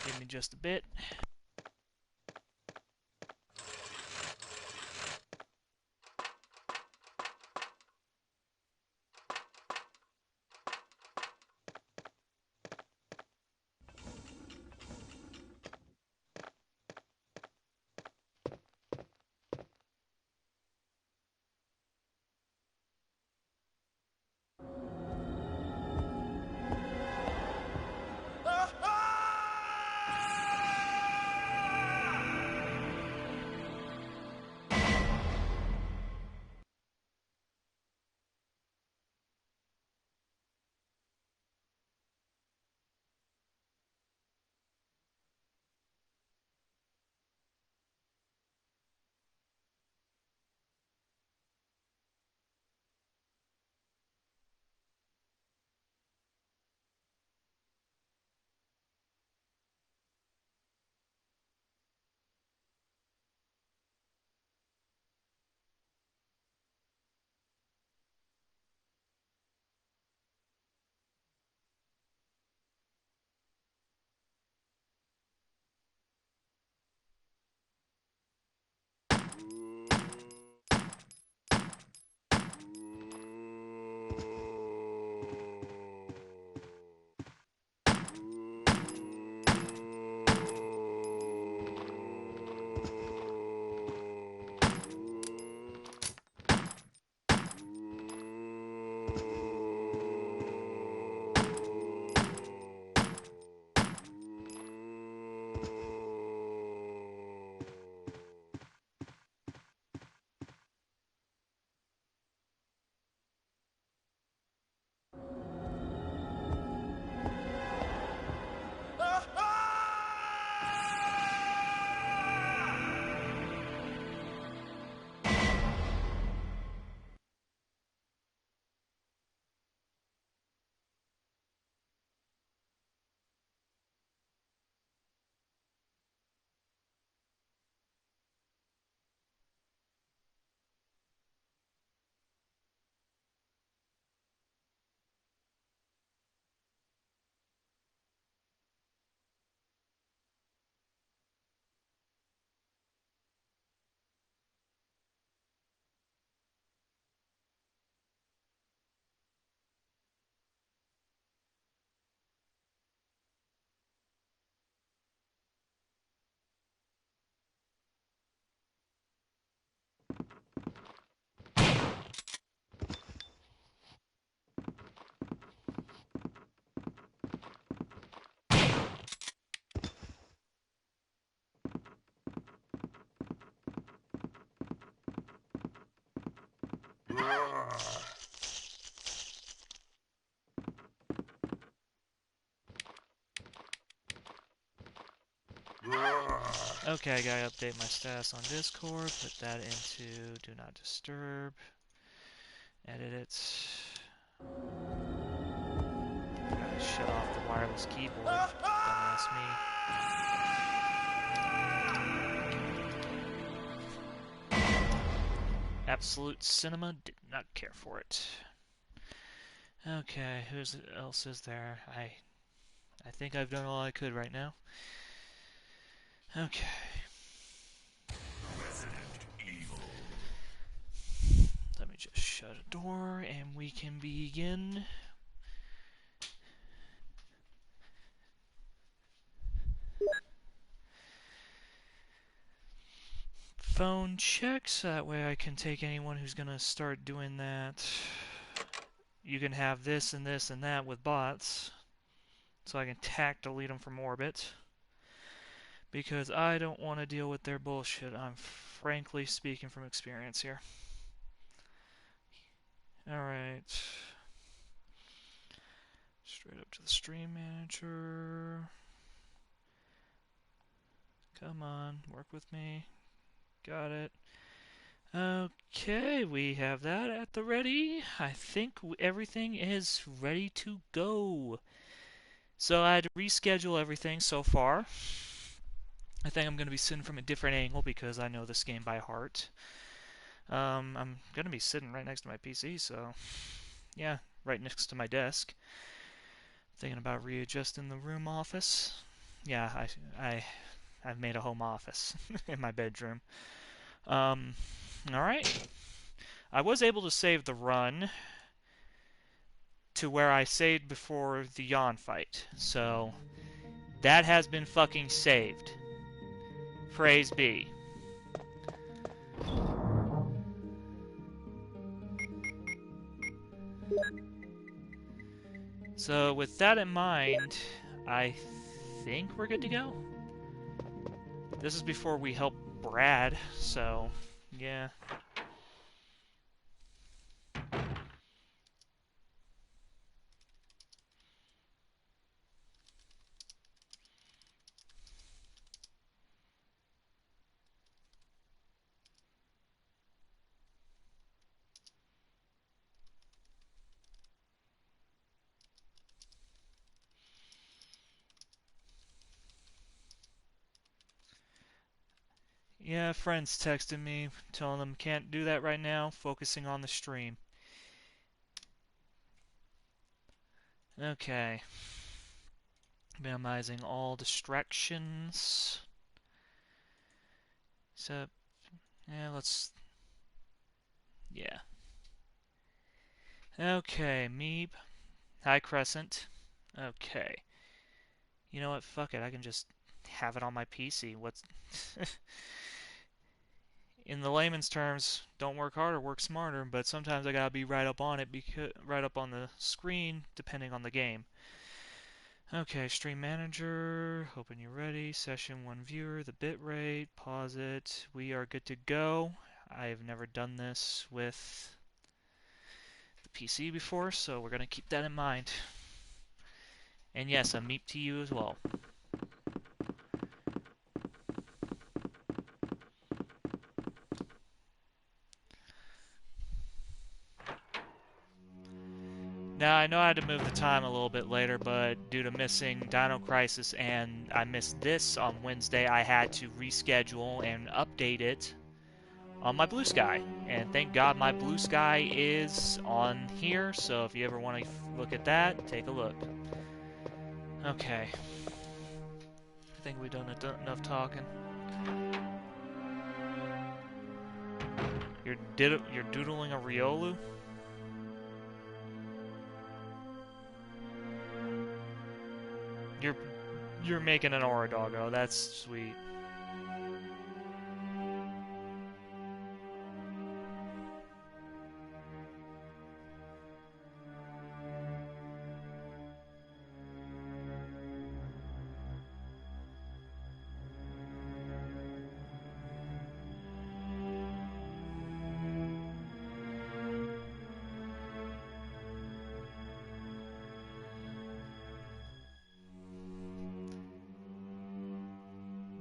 Give me just a bit. Okay, I gotta update my status on Discord, put that into Do Not Disturb, edit it. Gotta shut off the wireless keyboard, dumbass me. Absolute Cinema did not care for it. Okay, who else is there? I think I've done all I could right now. Okay. Let me just shut a door and we can begin. Phone checks, that way I can take anyone who's gonna start doing that. You can have this and this and that with bots, so I can tack delete them from orbit. Because I don't want to deal with their bullshit. I'm frankly speaking from experience here. Alright. Straight up to the stream manager. Come on, work with me. Got it. Okay, we have that at the ready. I think everything is ready to go. So I had to reschedule everything so far. I think I'm going to be sitting from a different angle because I know this game by heart. I'm going to be sitting right next to my PC, so yeah, right next to my desk. Thinking about readjusting the room office. yeah, I've made a home office in my bedroom. All right. I was able to save the run to where I saved before the yawn fight, so that has been fucking saved. Praise be. So with that in mind, I think we're good to go. This is before we help Brad, so yeah. Yeah, friends texting me, telling them can't do that right now, focusing on the stream. Okay. Minimizing all distractions. So, yeah, yeah. Okay, Meep. Hi, Crescent. Okay. You know what? Fuck it. I can just have it on my PC. What's in the layman's terms? Don't work harder, work smarter. But sometimes I gotta be right up on it, because right up on the screen, depending on the game. Okay, Stream Manager. Hoping you're ready. Session 1 viewer. The bitrate. Pause it. We are good to go. I have never done this with the PC before, so we're gonna keep that in mind. And yes, a meep to you as well. Now, I know I had to move the time a little bit later, but due to missing Dino Crisis and I missed this on Wednesday, I had to reschedule and update it on my Blue Sky. And thank God my Blue Sky is on here, so if you ever want to look at that, take a look. Okay. I think we've done enough talking. You're doodling a Riolu? You're making an Aura Doggo. That's sweet.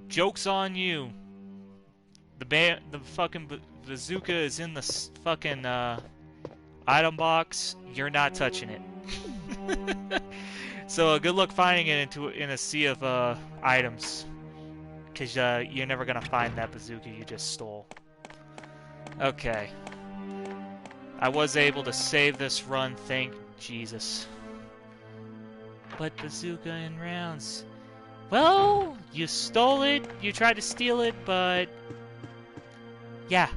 Joke's on you. The fucking bazooka is in the fucking item box. You're not touching it. So good luck finding it in a sea of items, cause you're never gonna find that bazooka you just stole. Okay. I was able to save this run, thank Jesus. But bazooka in rounds. Well, you stole it, you tried to steal it, but yeah,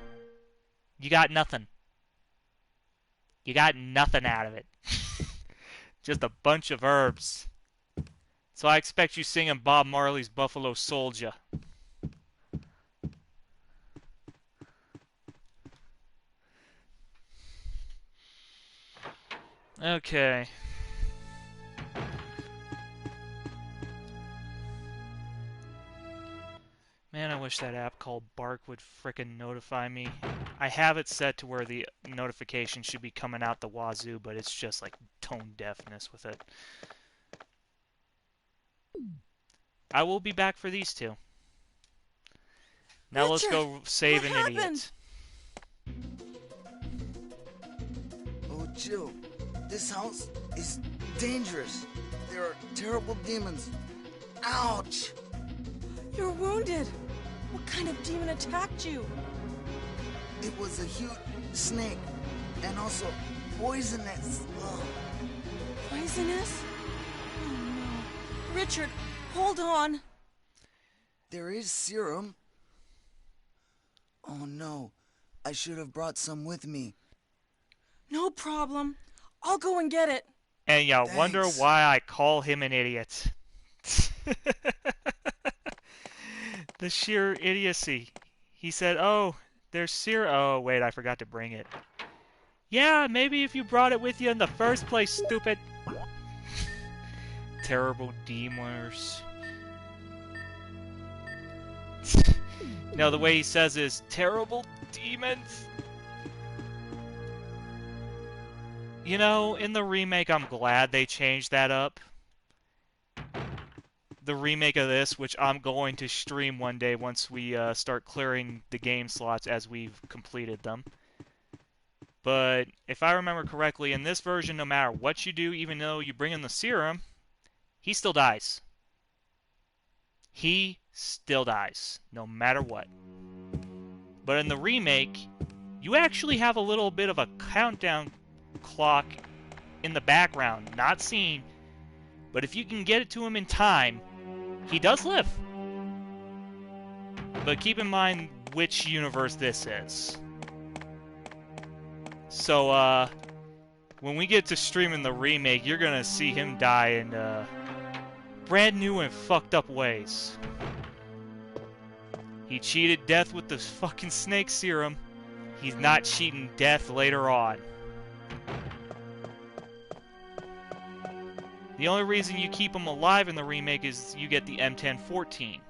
you got nothing. You got nothing out of it. Just a bunch of herbs. So I expect you singing Bob Marley's Buffalo Soldier. Okay. Man, I wish that app called Bark would frickin' notify me. I have it set to where the notification should be coming out the wazoo, but it's just like tone deafness with it. I will be back for these two. Now Richard, let's go save an happened? idiot. Oh, Jill, this house is dangerous. There are terrible demons. Ouch! You're wounded. What kind of demon attacked you? It was a huge snake and also poisonous. Ugh. Poisonous? Oh no. Richard, hold on. There is serum. Oh no, I should have brought some with me. No problem. I'll go and get it. And you wonder Thanks. why I call him an idiot. The sheer idiocy. He said, oh, there's serum. Oh, wait, I forgot to bring it. Yeah, maybe if you brought it with you in the first place, stupid. Terrible demons. No, the way he says is, terrible demons. You know, in the remake, I'm glad they changed that up. The remake of this, which I'm going to stream one day once we start clearing the game slots as we've completed them. But if I remember correctly, in this version, no matter what you do, even though you bring in the serum, he still dies. He still dies, no matter what. But in the remake, you actually have a little bit of a countdown clock in the background, not seen. But if you can get it to him in time, he does live. But keep in mind which universe this is. So, when we get to streaming the remake, you're gonna see him die in, brand new and fucked up ways. He cheated death with the fucking snake serum. He's not cheating death later on. The only reason you keep him alive in the remake is you get the M1014,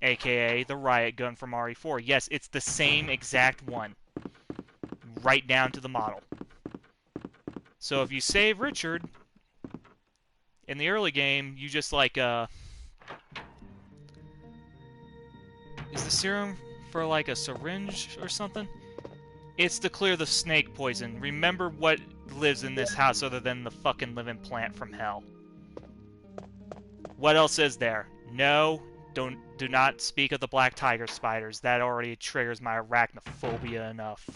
aka the riot gun from RE4. Yes, it's the same exact one, right down to the model. So if you save Richard in the early game, you just like, is the serum for like a syringe or something? It's to clear the snake poison. Remember what lives in this house other than the fucking living plant from hell. What else is there? No, do not speak of the black tiger spiders. That already triggers my arachnophobia enough.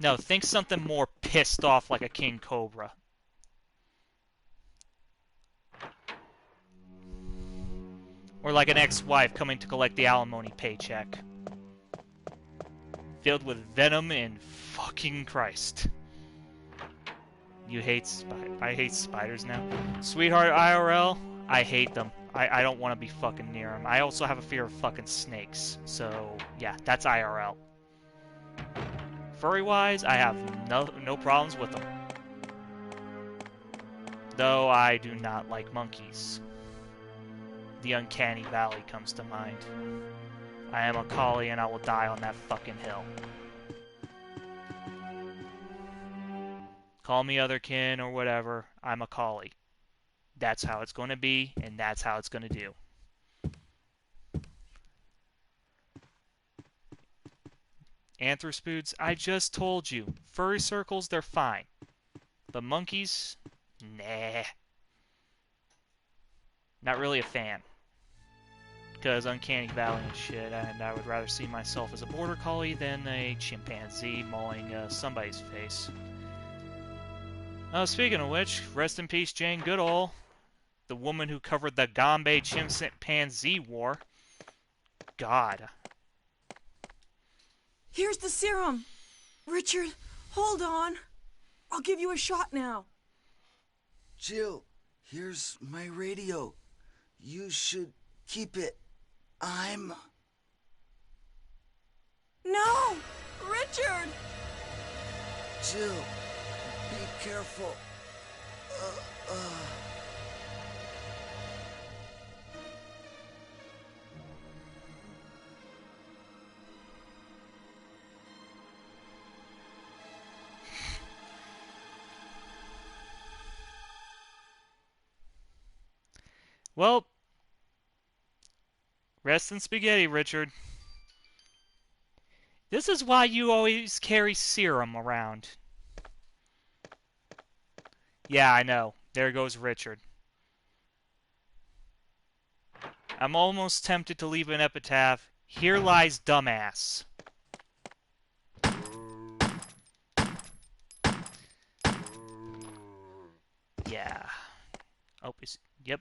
No, think something more pissed off like a king cobra. Or like an ex-wife coming to collect the alimony paycheck. Filled with venom and fucking Christ. You hate I hate spiders now. Sweetheart IRL, I hate them. I don't want to be fucking near them. I also have a fear of fucking snakes. So, yeah, that's IRL. Furry-wise, I have no problems with them. Though I do not like monkeys. The uncanny valley comes to mind. I am a collie and I will die on that fucking hill. Call me otherkin or whatever, I'm a collie. That's how it's going to be, and that's how it's going to do. Anthrospoods, I just told you. Furry circles, they're fine. But monkeys? Nah. Not really a fan. Because uncanny valley and shit, and I would rather see myself as a border collie than a chimpanzee mauling somebody's face. Oh, speaking of which, rest in peace Jane Goodall, the woman who covered the Gombe chimpanzee war. God. Here's the serum. Richard, hold on. I'll give you a shot now. Jill, here's my radio. You should keep it. No! Richard! Jill, be careful. Well, rest in spaghetti, Richard. This is why you always carry serum around. Yeah, I know. There goes Richard. I'm almost tempted to leave an epitaph. Here lies dumbass. Yeah. Oh, yep.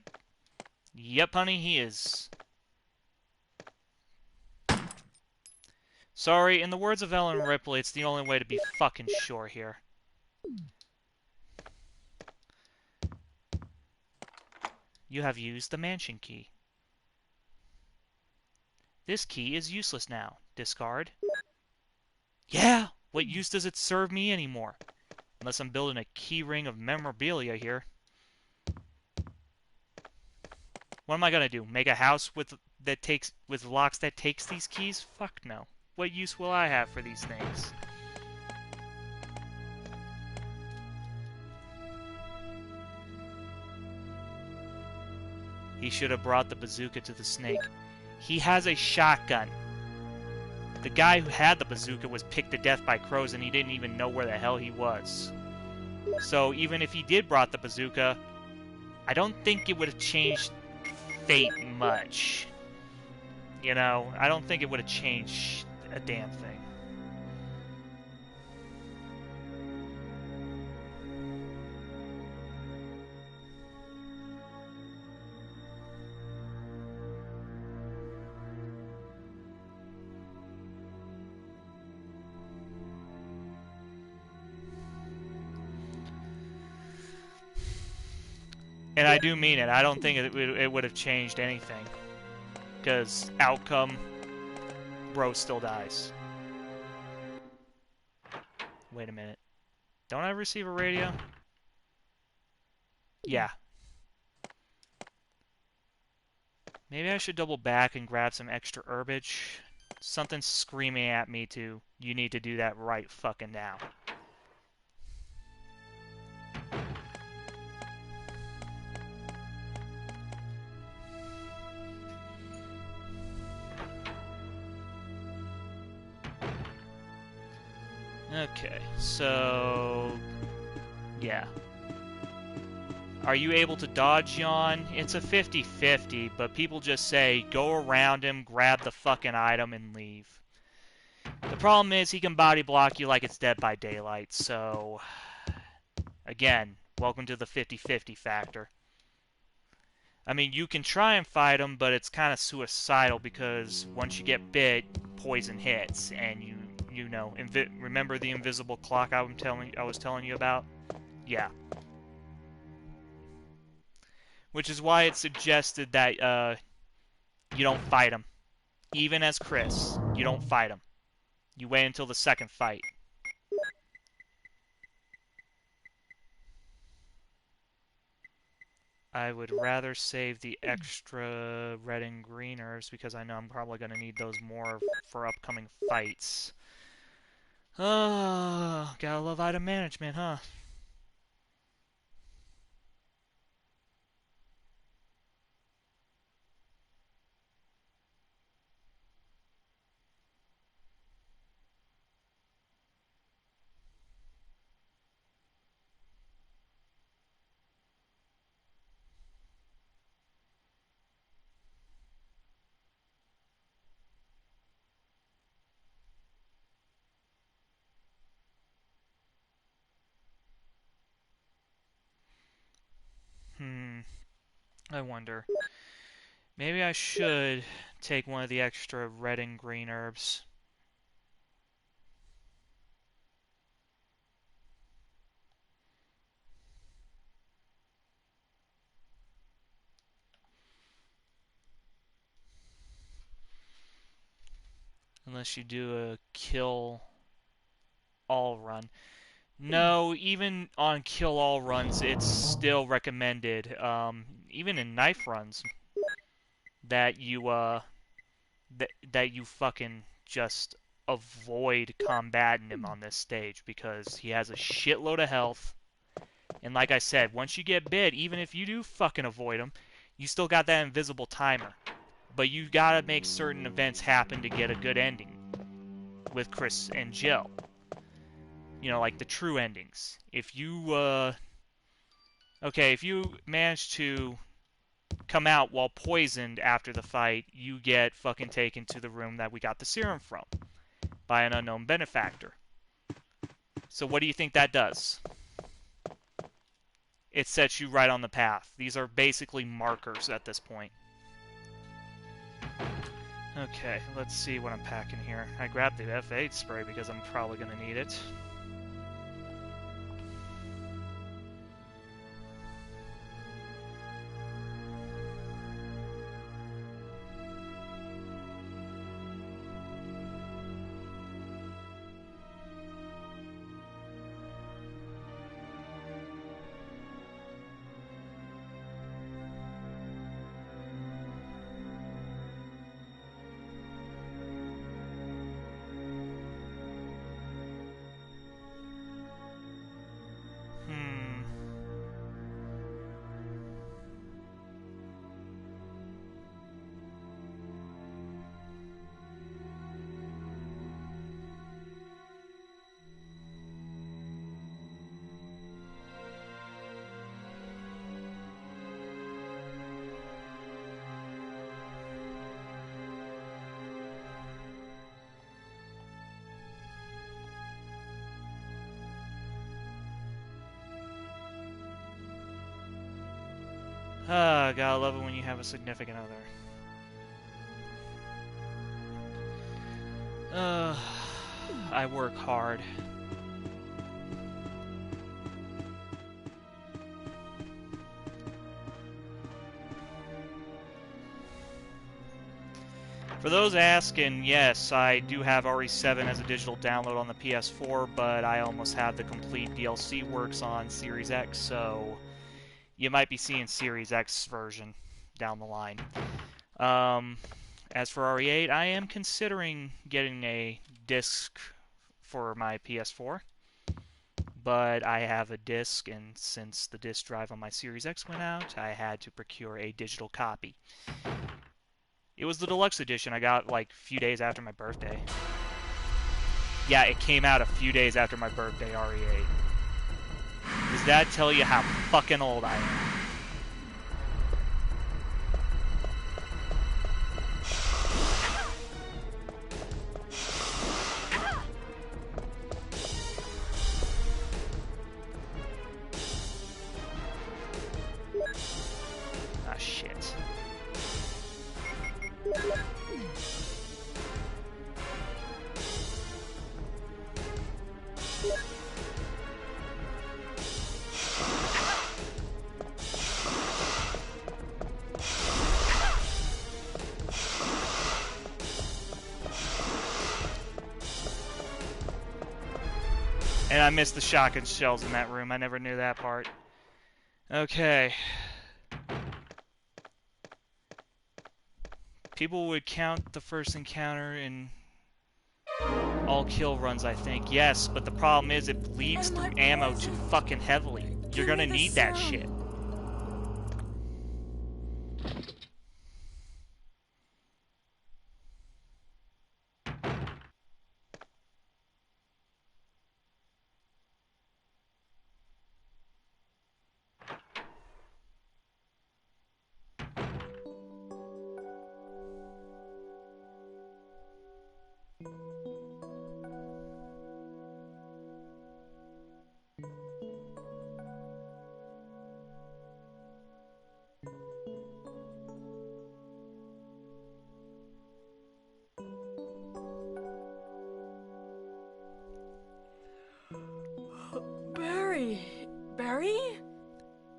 Yep, honey, he is. Sorry, in the words of Ellen Ripley, it's the only way to be fucking sure here. You have used the mansion key. This key is useless now. Discard. Yeah! What use does it serve me anymore? Unless I'm building a key ring of memorabilia here. What am I gonna do? Make a house with locks that takes these keys? Fuck no. What use will I have for these things? He should have brought the bazooka to the snake. He has a shotgun. The guy who had the bazooka was picked to death by crows and he didn't even know where the hell he was. So even if he did brought the bazooka, I don't think it would have changed fate much. You know, I don't think it would have changed a damn thing. And I do mean it. I don't think it would have changed anything. Because outcome, bro still dies. Wait a minute. Don't I receive a radio? Yeah. Maybe I should double back and grab some extra herbage. Something's screaming at me you need to do that right fucking now. Okay, so... yeah. Are you able to dodge Yawn? It's a 50-50, but people just say, go around him, grab the fucking item, and leave. The problem is he can body block you like it's Dead by Daylight, so... again, welcome to the 50-50 factor. I mean, you can try and fight him, but it's kind of suicidal because once you get bit, poison hits, and you know, remember the invisible clock I was telling you about? Yeah. Which is why it's suggested that you don't fight him. Even as Chris, you don't fight him. You wait until the second fight. I would rather save the extra red and green herbs because I know I'm probably going to need those more for upcoming fights. Oh, gotta love item management, huh? I wonder. Maybe I should take one of the extra red and green herbs. Unless you do a kill all run. No, even on kill all runs, it's still recommended, even in knife runs, that you fucking just avoid combating him on this stage because he has a shitload of health. And like I said, once you get bit, even if you do fucking avoid him, you still got that invisible timer. But you gotta make certain events happen to get a good ending with Chris and Jill. You know, like the true endings. If you, if you manage to come out while poisoned after the fight, you get fucking taken to the room that we got the serum from by an unknown benefactor. So what do you think that does? it sets you right on the path. These are basically markers at this point. Okay, let's see what I'm packing here. I grabbed the F8 spray because I'm probably going to need it. Ah, gotta love it when you have a significant other. I work hard. For those asking, yes, I do have RE7 as a digital download on the PS4, but I almost have the complete DLC works on Series X, so you might be seeing Series X version down the line. As for RE8, I am considering getting a disc for my PS4, but I have a disc, and since the disc drive on my Series X went out, I had to procure a digital copy. It was the deluxe edition I got like a few days after my birthday. Yeah, it came out a few days after my birthday, RE8. Does that tell you how fucking old I am? Ah, shit. And I missed the shotgun shells in that room. I never knew that part. Okay. People would count the first encounter in all kill runs, I think. Yes, but the problem is it bleeds through ammo too fucking heavily. You're gonna need that shit. Barry?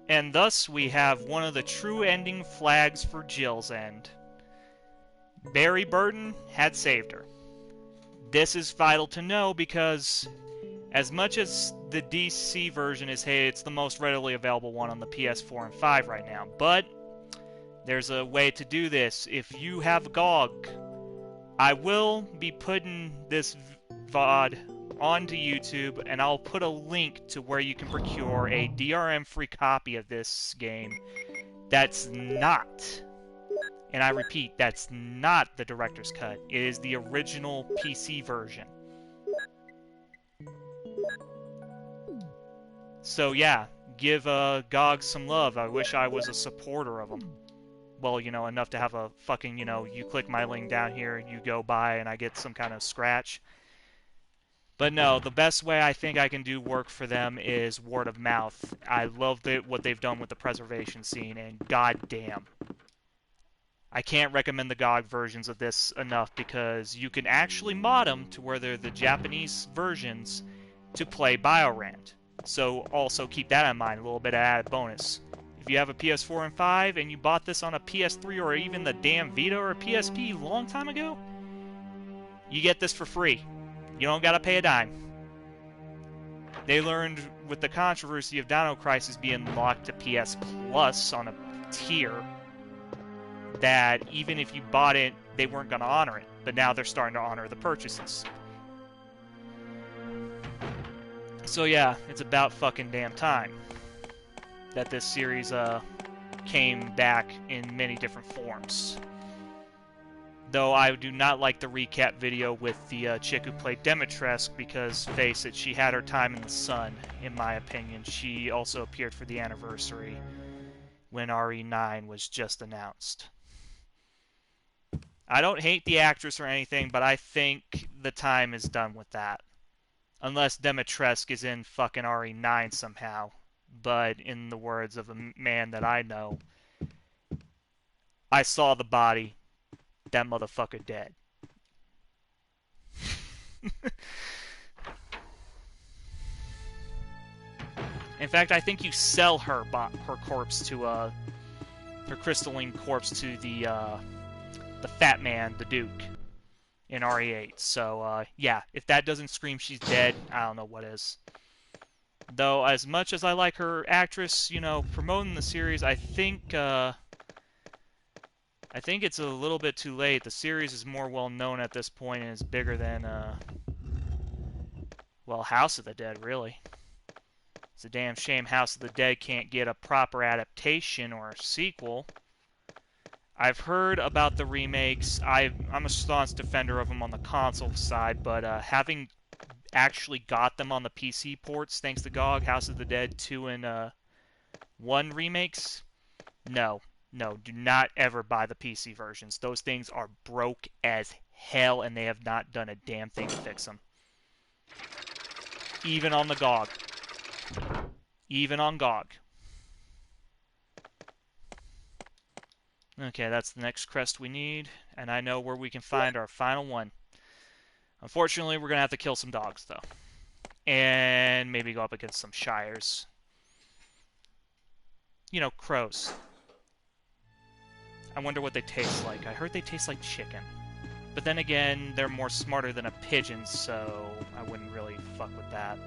And thus we have one of the true ending flags for Jill's end. Barry Burton had saved her. This is vital to know because as much as the DC version is, hey, it's the most readily available one on the PS4 and 5 right now, but there's a way to do this. If you have GOG, I will be putting this VOD onto YouTube, and I'll put a link to where you can procure a DRM-free copy of this game that's not, and I repeat, that's not the director's cut. It is the original PC version. So yeah, give GOG some love. I wish I was a supporter of them. Well, you know, enough to have a fucking, you know, you click my link down here, you go buy, and I get some kind of scratch. But no, the best way I think I can do work for them is word of mouth. I love what they've done with the preservation scene, and goddamn, I can't recommend the GOG versions of this enough because you can actually mod them to where they're the Japanese versions to play Biorand. So also keep that in mind, a little bit of added bonus. If you have a PS4 and 5 and you bought this on a PS3 or even the damn Vita or a PSP a long time ago, you get this for free. You don't gotta pay a dime. They learned with the controversy of Dino Crisis being locked to PS Plus on a tier that even if you bought it, they weren't gonna honor it. But now they're starting to honor the purchases. So yeah, it's about fucking damn time that this series came back in many different forms. Though I do not like the recap video with the chick who played Demetresk because, face it, she had her time in the sun, in my opinion. She also appeared for the anniversary when RE9 was just announced. I don't hate the actress or anything, but I think the time is done with that. Unless Demetresk is in fucking RE9 somehow. But in the words of a man that I know, I saw the body. That motherfucker dead. In fact, I think you sell her corpse to her crystalline corpse to the fat man, the Duke, in RE8. So yeah, if that doesn't scream she's dead, I don't know what is. Though, as much as I like her actress, you know, promoting the series, I think it's a little bit too late. The series is more well known at this point and is bigger than, well, House of the Dead, really. It's a damn shame House of the Dead can't get a proper adaptation or a sequel. I've heard about the remakes. I'm a staunch defender of them on the console side, but having actually got them on the PC ports, thanks to GOG, House of the Dead 2 and 1 remakes, no, do not ever buy the PC versions. Those things are broke as hell, and they have not done a damn thing to fix them. Even on the GOG. Even on GOG. Okay, that's the next crest we need, and I know where we can find our final one. Unfortunately, we're going to have to kill some dogs, though. And maybe go up against some shires. You know, crows. I wonder what they taste like. I heard they taste like chicken. But then again, they're more smarter than a pigeon, so I wouldn't really fuck with that.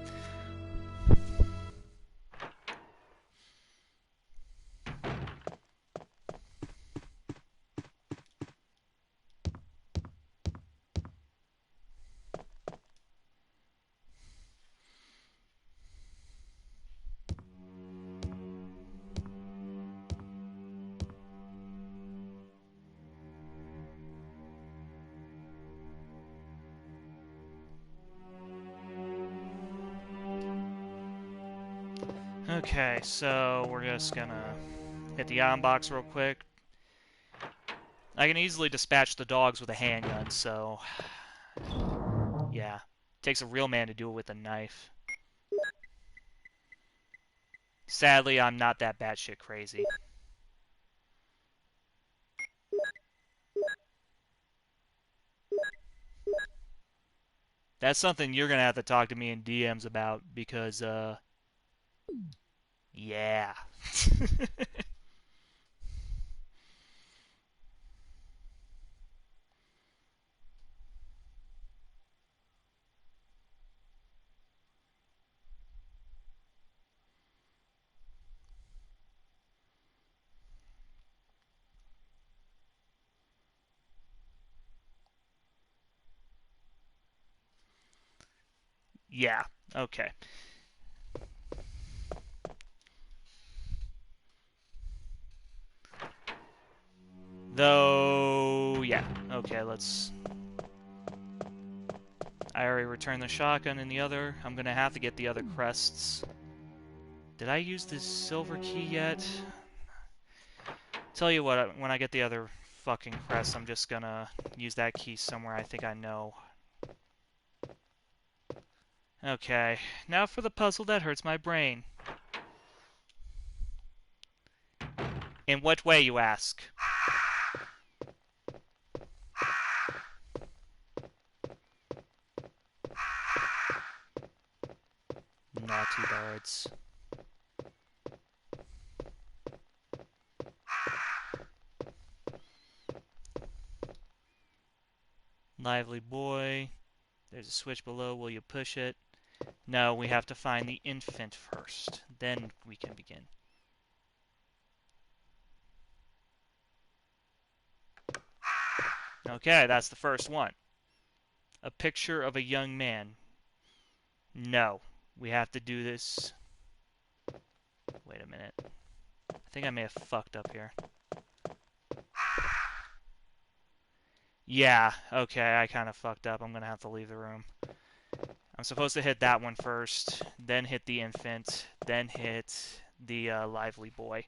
Okay, so we're just gonna hit the item box real quick. I can easily dispatch the dogs with a handgun, so yeah. Takes a real man to do it with a knife. Sadly, I'm not that batshit crazy. That's something you're gonna have to talk to me in DMs about, because, yeah. Yeah, okay. Though, yeah. Okay, let's... I already returned the shotgun and the other. I'm gonna have to get the other crests. Did I use the silver key yet? Tell you what, when I get the other fucking crest, I'm just gonna use that key somewhere I think I know. Okay, now for the puzzle that hurts my brain. In what way, you ask? Naughty birds. Lively boy. There's a switch below. Will you push it? No, we have to find the infant first. Then we can begin. Okay, that's the first one. A picture of a young man. No, we have to do this. Wait a minute. I think I may have fucked up here. Yeah, okay, I kind of fucked up. I'm gonna have to leave the room. I'm supposed to hit that one first, then hit the infant, then hit the lively boy.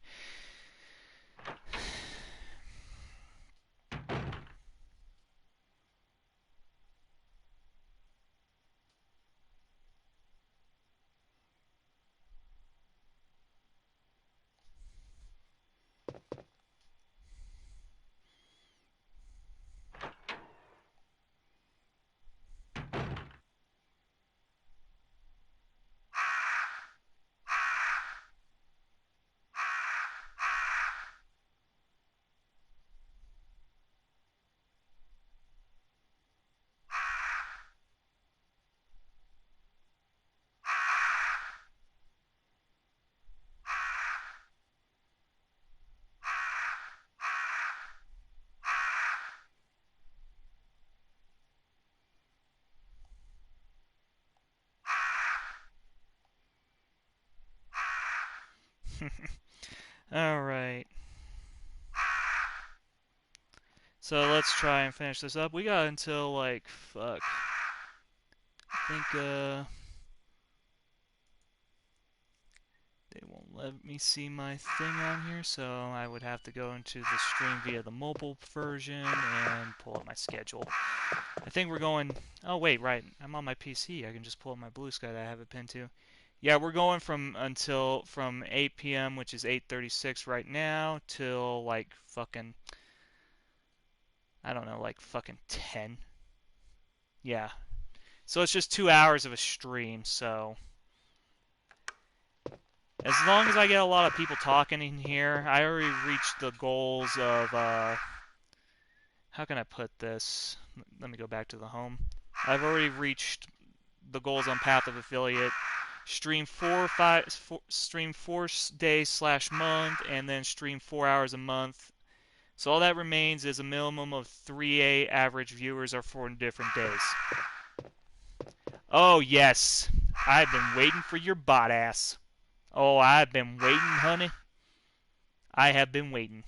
Alright. So let's try and finish this up. We got until, like, fuck. I think, they won't let me see my thing on here, so I would have to go into the stream via the mobile version and pull up my schedule. I think we're going... Oh, wait, right. I'm on my PC. I can just pull up my Blue Sky that I have it pinned to. Yeah, we're going from 8 p.m., which is 8:36 right now, till, like, fucking... I don't know, like, fucking 10. Yeah. So it's just 2 hours of a stream, so... As long as I get a lot of people talking in here, I already reached the goals of, how can I put this? Let me go back to the home. I've already reached the goals on Path of Affiliate. Stream 4 days / month, and then stream 4 hours a month. So all that remains is a minimum of 3 average viewers or 4 different days. Oh, yes. I've been waiting for your bot ass. Oh, I've been waiting, honey. I have been waiting.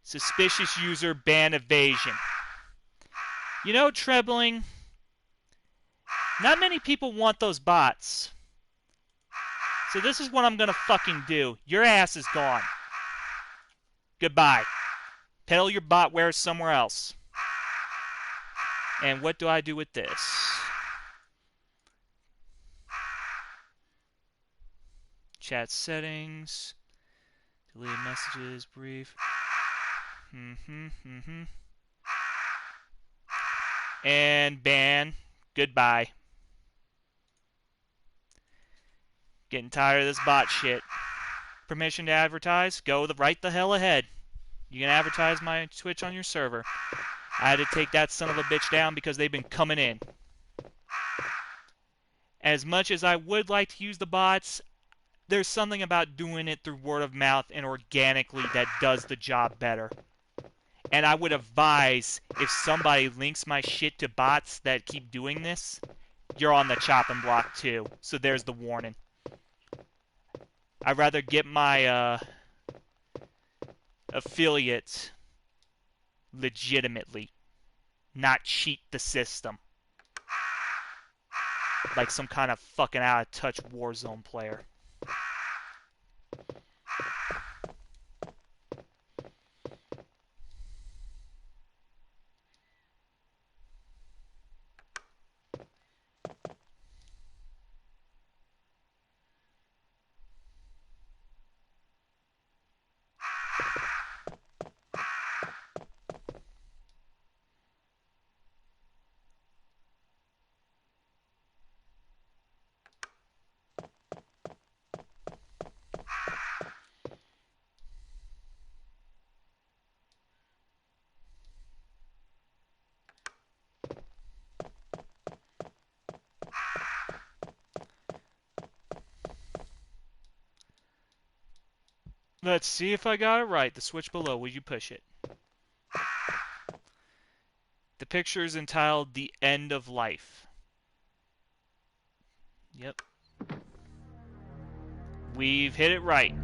Suspicious user ban evasion. You know, Trebling, not many people want those bots. So this is what I'm gonna fucking do. Your ass is gone. Goodbye. Peddle your bot wares somewhere else. And what do I do with this? Chat settings. Delete messages, brief. And ban. Goodbye. Getting tired of this bot shit. Permission to advertise? Go right the hell ahead. You can advertise my Twitch on your server. I had to take that son of a bitch down because they've been coming in. As much as I would like to use the bots, there's something about doing it through word of mouth and organically that does the job better. And I would advise, if somebody links my shit to bots that keep doing this, you're on the chopping block too. So there's the warning. I'd rather get my affiliate legitimately, not cheat the system like some kind of fucking out-of-touch Warzone player. Let's see if I got it right. The switch below, will you push it? The picture is entitled The End of Life. Yep. We've hit it right.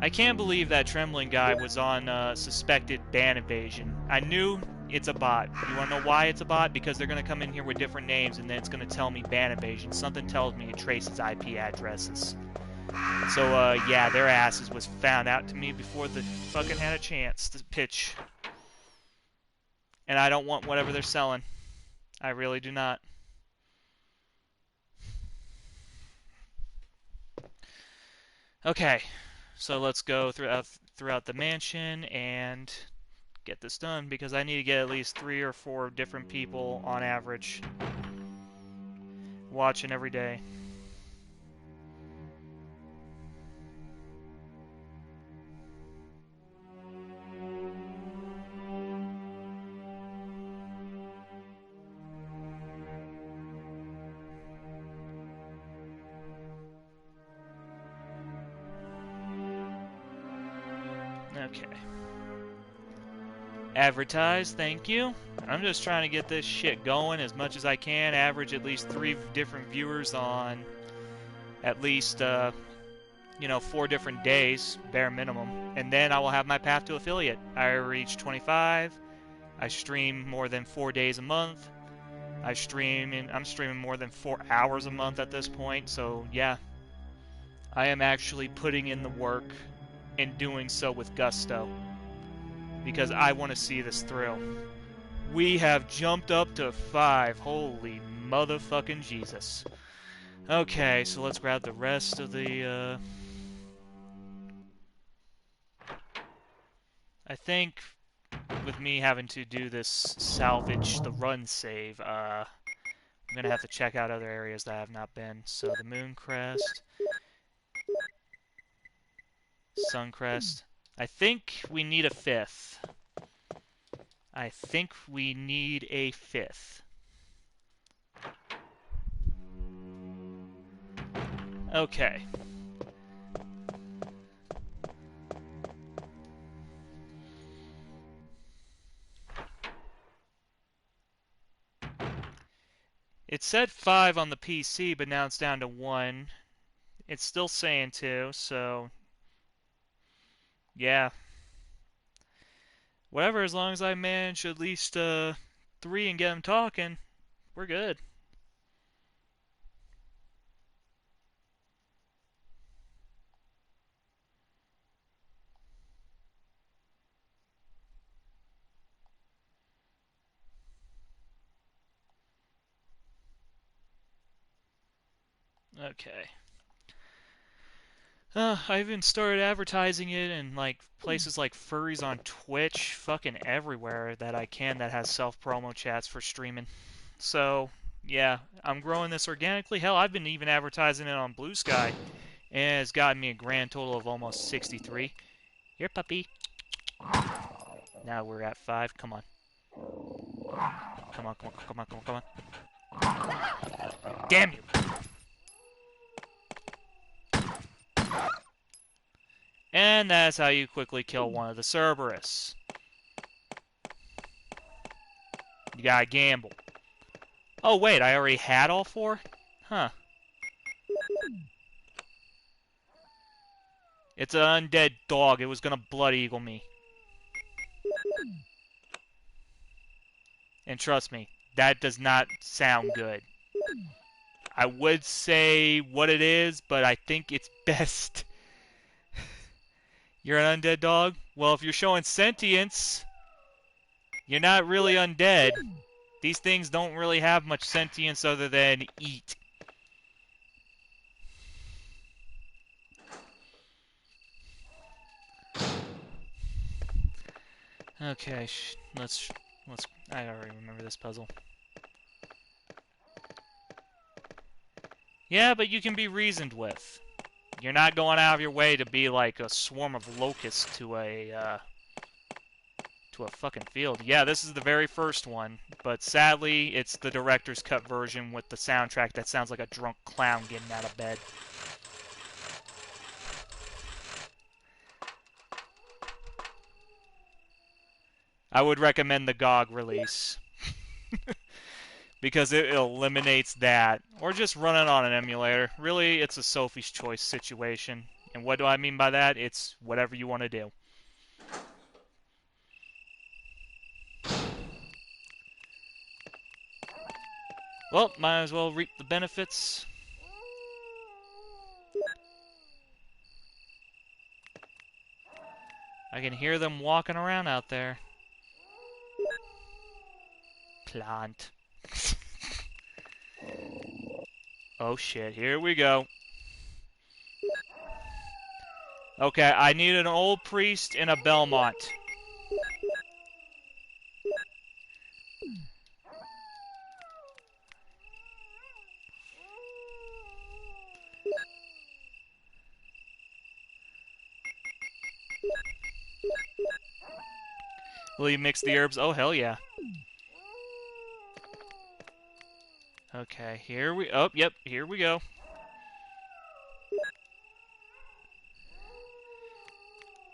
I can't believe that Trembling guy was on suspected ban evasion. I knew it's a bot. You want to know why it's a bot? Because they're going to come in here with different names and then it's going to tell me ban evasion. Something tells me it traces IP addresses. So, yeah, their asses was found out to me before they fucking had a chance to pitch. And I don't want whatever they're selling. I really do not. Okay, so let's go throughout the mansion and get this done because I need to get at least 3 or 4 different people on average watching every day. Okay. Advertise, thank you. I'm just trying to get this shit going as much as I can. Average at least 3 different viewers on at least, 4 different days, bare minimum. And then I will have my path to affiliate. I reach 25. I stream more than 4 days a month. I'm streaming more than 4 hours a month at this point. So, yeah. I am actually putting in the work and doing so with gusto. Because I want to see this through. We have jumped up to 5. Holy motherfucking Jesus. Okay, so let's grab the rest of the, I think with me having to do this salvage the run save, I'm gonna have to check out other areas that I have not been. So the Mooncrest, Suncrest. I think we need a 5th. I think we need a 5th. Okay. It said 5 on the PC, but now it's down to 1. It's still saying 2, so yeah. Whatever, as long as I manage at least 3 and get them talking, we're good. Okay. I even started advertising it in like places like Furries on Twitch, fucking everywhere that I can that has self-promo chats for streaming. So, yeah, I'm growing this organically. Hell, I've been even advertising it on Blue Sky, and it's gotten me a grand total of almost 63. Here, puppy. Now we're at 5. Come on. Come on, come on, come on, come on, come on. Damn you! And that's how you quickly kill one of the Cerberus. You gotta gamble. Oh wait, I already had all 4? Huh. It's an undead dog. It was gonna Blood Eagle me. And trust me, that does not sound good. I would say what it is, but I think it's best. You're an undead dog? Well, if you're showing sentience, you're not really undead. These things don't really have much sentience other than eat. Okay, let's. I already remember this puzzle. Yeah, but you can be reasoned with. You're not going out of your way to be like a swarm of locusts to a To a fucking field. Yeah, this is the very first one, but sadly, it's the director's cut version with the soundtrack that sounds like a drunk clown getting out of bed. I would recommend the GOG release. Because it eliminates that. Or just run it on an emulator. Really, it's a Sophie's Choice situation. And what do I mean by that? It's whatever you want to do. Well, might as well reap the benefits. I can hear them walking around out there. Plant. Oh shit, here we go. Okay, I need an old priest and a Belmont. Will you mix the herbs? Oh, hell yeah. Okay, here we... Oh, yep, here we go.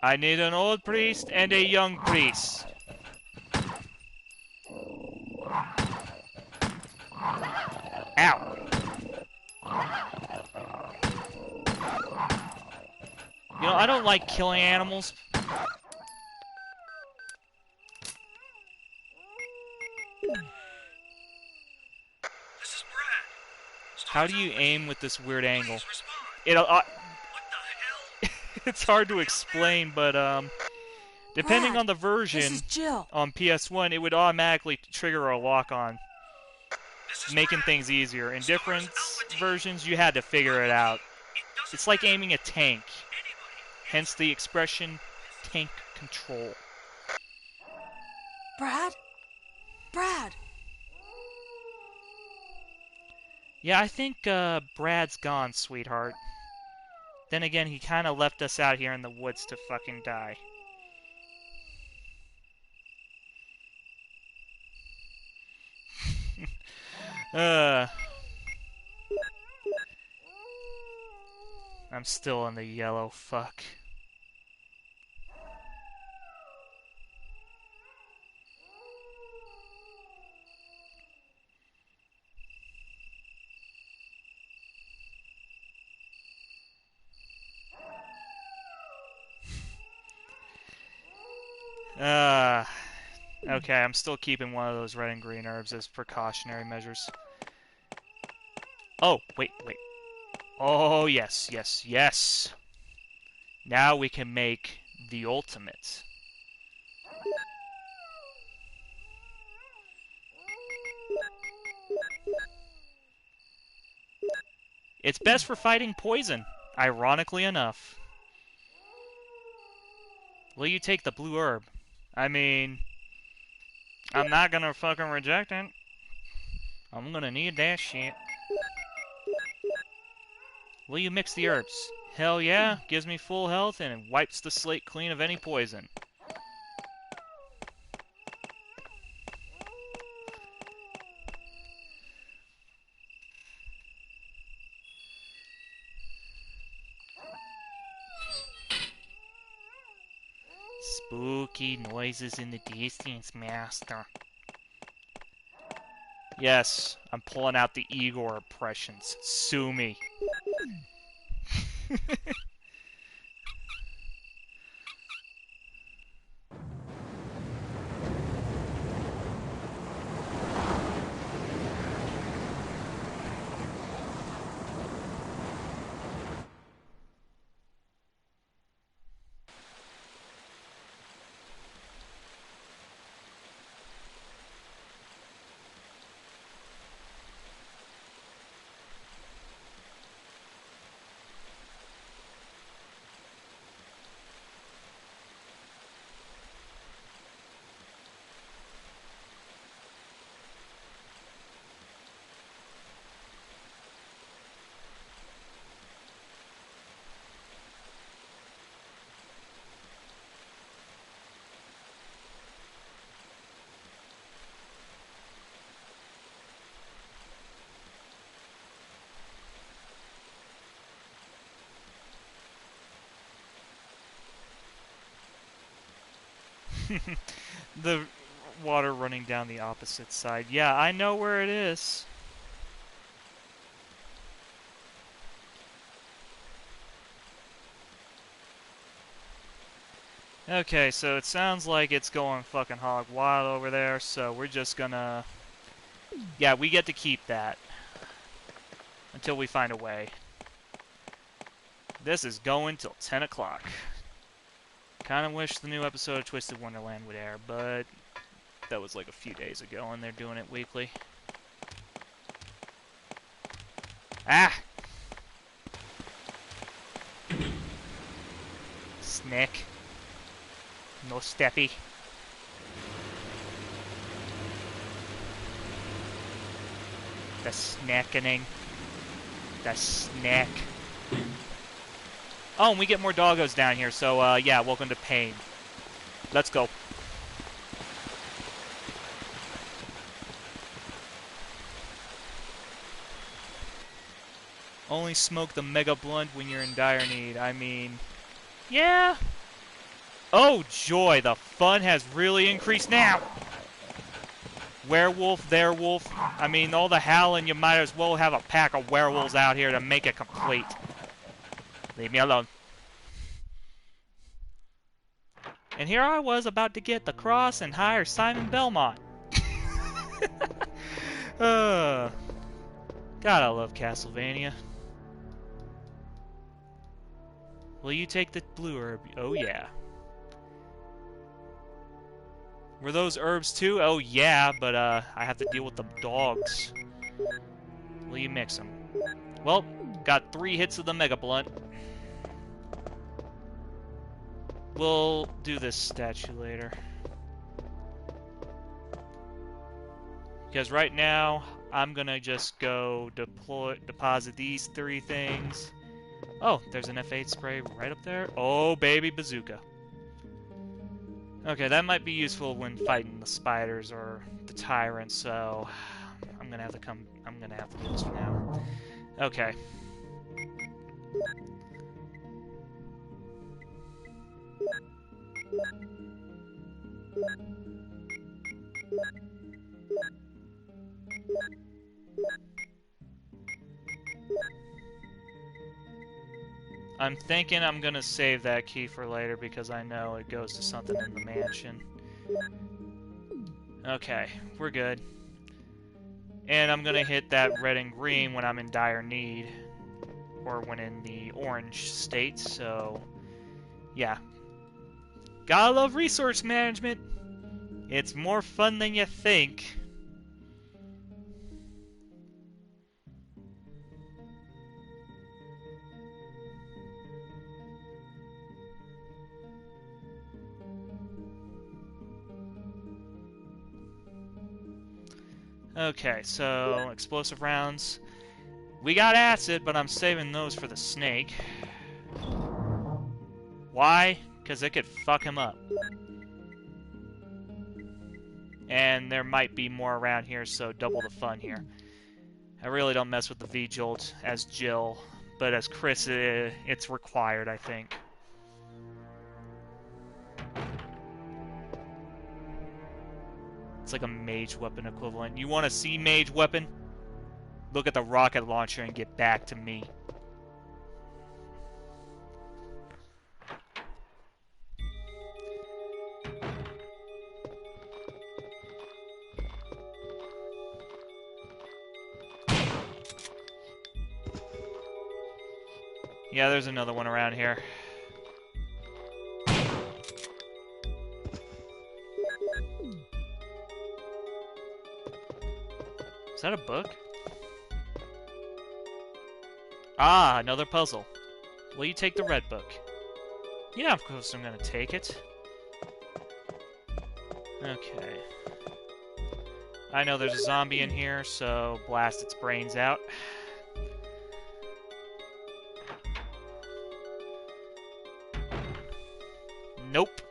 I need an old priest and a young priest. Ow. You know, I don't like killing animals. How do you aim with this weird angle? It's hard to explain, but depending Brad, on the version this is Jill. on PS1, it would automatically trigger a lock-on, making things easier. In different versions, you had to figure it out. It's like aiming a tank, hence the expression tank control. Brad? Brad! Yeah, I think Brad's gone, sweetheart. Then again, he kind of left us out here in the woods to fucking die. I'm still in the yellow, fuck. Okay, I'm still keeping one of those red and green herbs as precautionary measures. Oh, wait. Oh, yes. Now we can make the ultimate. It's best for fighting poison, ironically enough. Will you take the blue herb? I mean, I'm not gonna fucking reject it. I'm gonna need that shit. Will you mix the herbs? Hell yeah, gives me full health and wipes the slate clean of any poison. Spooky noises in the distance, master. Yes, I'm pulling out the Igor impressions. Sue me. The water running down the opposite side. Yeah, I know where it is. Okay, so it sounds like it's going fucking hog wild over there, so we're just gonna... Yeah, we get to keep that. Until we find a way. This is going till 10 o'clock. Kinda wish the new episode of Twisted Wonderland would air, but... that was like a few days ago, and they're doing it weekly. Ah! Snack. No steppy. The snackening. The snack. Oh, and we get more doggos down here, so, yeah, welcome to pain. Let's go. Only smoke the mega blunt when you're in dire need. I mean, yeah. Oh, joy, the fun has really increased now. Werewolf, there wolf. I mean, all the howling, you might as well have a pack of werewolves out here to make it complete. Leave me alone. And here I was about to get the cross and hire Simon Belmont. God, I love Castlevania. Will you take the blue herb? Oh, yeah. Were those herbs too? Oh, yeah, but I have to deal with the dogs. Will you mix them? Well, got 3 hits of the Mega Blunt. We'll do this statue later. Because right now, I'm gonna just go deposit these 3 things. Oh, there's an F8 spray right up there. Oh, baby bazooka. Okay, that might be useful when fighting the spiders or the tyrants, so I'm gonna have to do this for now. Okay. I'm thinking I'm gonna save that key for later because I know it goes to something in the mansion. Okay, we're good. And I'm gonna hit that red and green when I'm in dire need. Or when in the orange state, so... yeah. Gotta love resource management! It's more fun than you think. Okay, so explosive rounds. We got acid, but I'm saving those for the snake. Why? Because it could fuck him up. And there might be more around here, so double the fun here. I really don't mess with the V-Jolt as Jill, but as Chris, it's required, I think. It's like a mage weapon equivalent. You want to see mage weapon? Look at the rocket launcher and get back to me. Yeah, there's another one around here. Is that a book? Ah, another puzzle. Will you take the red book? Yeah, of course I'm gonna take it. Okay. I know there's a zombie in here, so blast its brains out. Nope.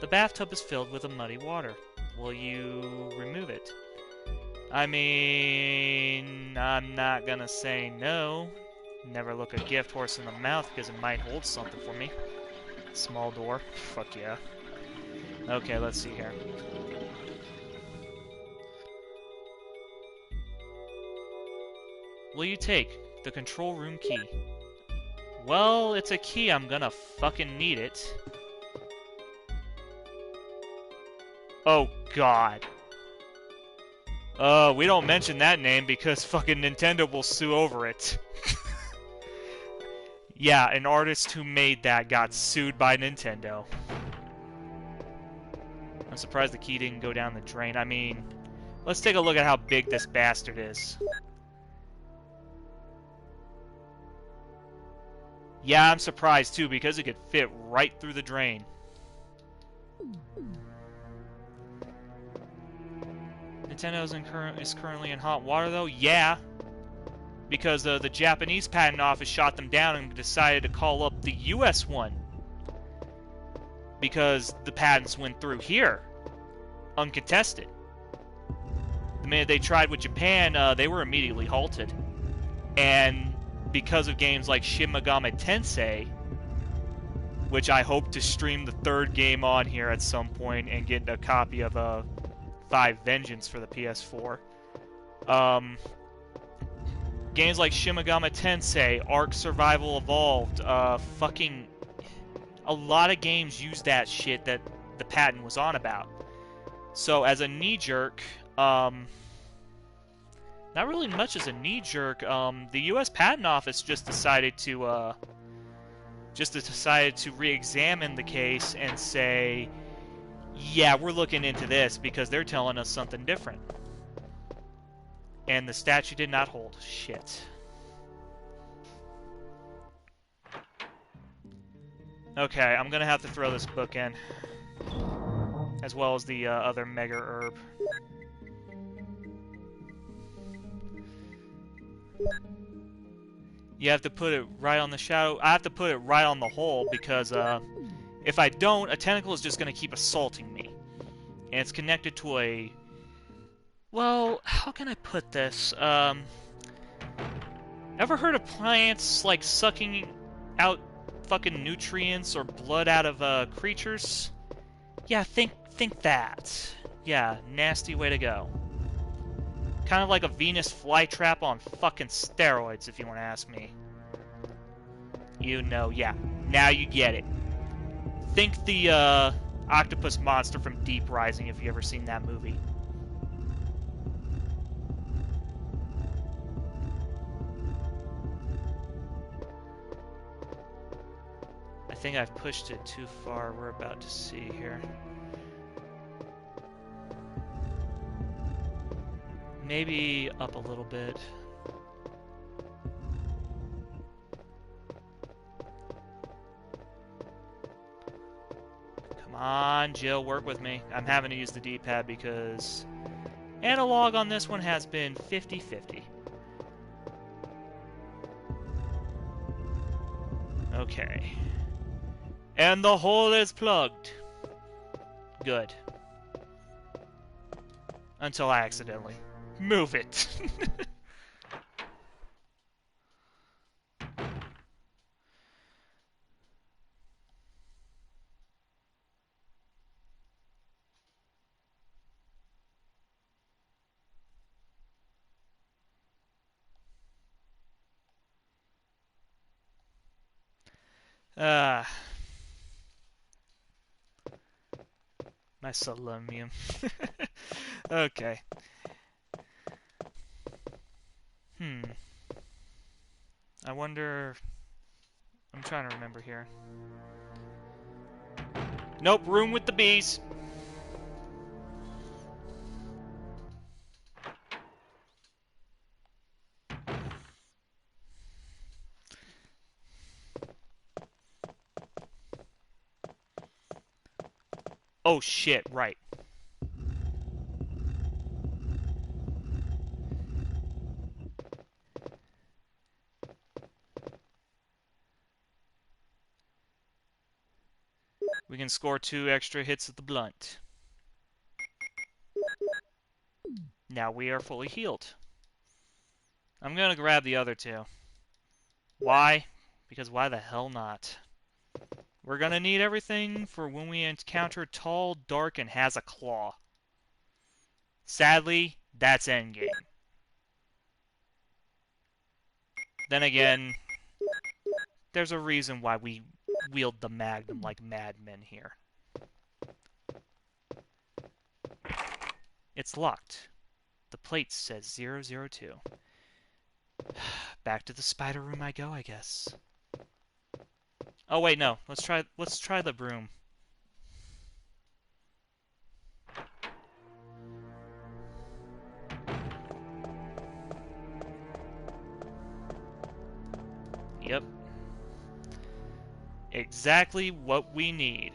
The bathtub is filled with a muddy water. Will you remove it? I mean, I'm not gonna say no. Never look a gift horse in the mouth because it might hold something for me. Small door. Fuck yeah. Okay, let's see here. Will you take the control room key? Well, it's a key. I'm gonna fucking need it. Oh, God. We don't mention that name because fucking Nintendo will sue over it. Yeah, an artist who made that got sued by Nintendo. I'm surprised the key didn't go down the drain. I mean, let's take a look at how big this bastard is. Yeah, I'm surprised too because it could fit right through the drain. Nintendo is currently in hot water though? Yeah. Because the Japanese patent office shot them down and decided to call up the US one. Because the patents went through here. Uncontested. The minute they tried with Japan, they were immediately halted. And because of games like Shin Megami Tensei, which I hope to stream the third game on here at some point and get a copy of 5 Vengeance for the PS4. Games like Shin Megami Tensei, Ark Survival Evolved, fucking... A lot of games use that shit that the patent was on about. So as a knee-jerk, not really much as a knee-jerk, the U.S. Patent Office just decided to re-examine the case and say, yeah, we're looking into this because they're telling us something different. And the statute did not hold. Shit. Okay, I'm gonna have to throw this book in. As well as the other Mega Herb. You have to put it right on the shadow. I have to put it right on the hole because if I don't, a tentacle is just gonna keep assaulting me. And it's connected to a... Well, how can I put this? Ever heard of plants, like, sucking out fucking nutrients or blood out of, creatures? Yeah, think that. Yeah, nasty way to go. Kind of like a Venus flytrap on fucking steroids, if you want to ask me. You know, yeah. Now you get it. Think the, octopus monster from Deep Rising, if you ever seen that movie. I think I've pushed it too far. We're about to see here. Maybe up a little bit. Come on, Jill, work with me. I'm having to use the D-pad because analog on this one has been 50-50. Okay. And the hole is plugged. Good. Until I accidentally move it. My selenium. Okay. I wonder... I'm trying to remember here. Nope, room with the bees. Oh shit, right. We can score 2 extra hits of the blunt. Now we are fully healed. I'm gonna grab the other 2. Why? Because why the hell not? We're gonna need everything for when we encounter tall, dark, and has a claw. Sadly, that's endgame. Then again, there's a reason why we wield the Magnum like madmen here. It's locked. The plate says 002. Back to the spider room I go, I guess. Oh wait, no. Let's try the broom. Yep. Exactly what we need.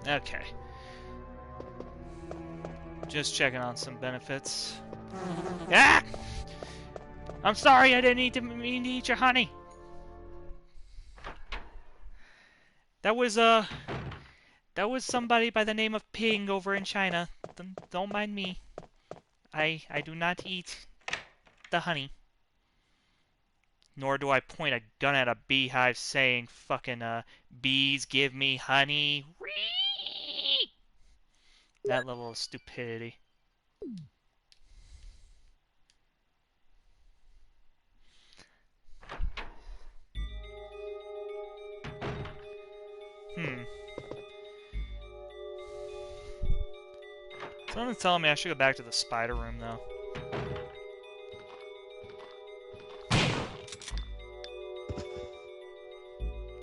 Okay. Just checking on some benefits. Ah! I'm sorry, I didn't mean to eat your honey. That was somebody by the name of Ping over in China. Don't mind me. I do not eat the honey. Nor do I point a gun at a beehive saying fucking bees give me honey. That level of stupidity. Someone's telling me I should go back to the spider room, though.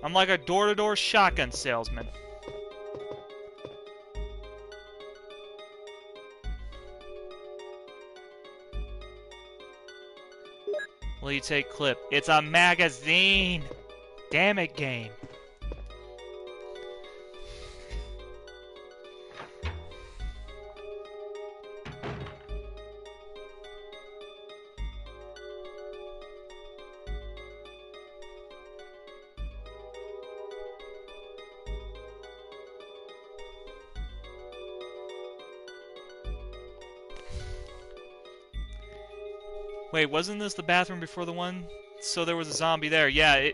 I'm like a door-to-door shotgun salesman. Will you take clip? It's a magazine! Damn it, game. Wait, wasn't this the bathroom before the one? So there was a zombie there. Yeah,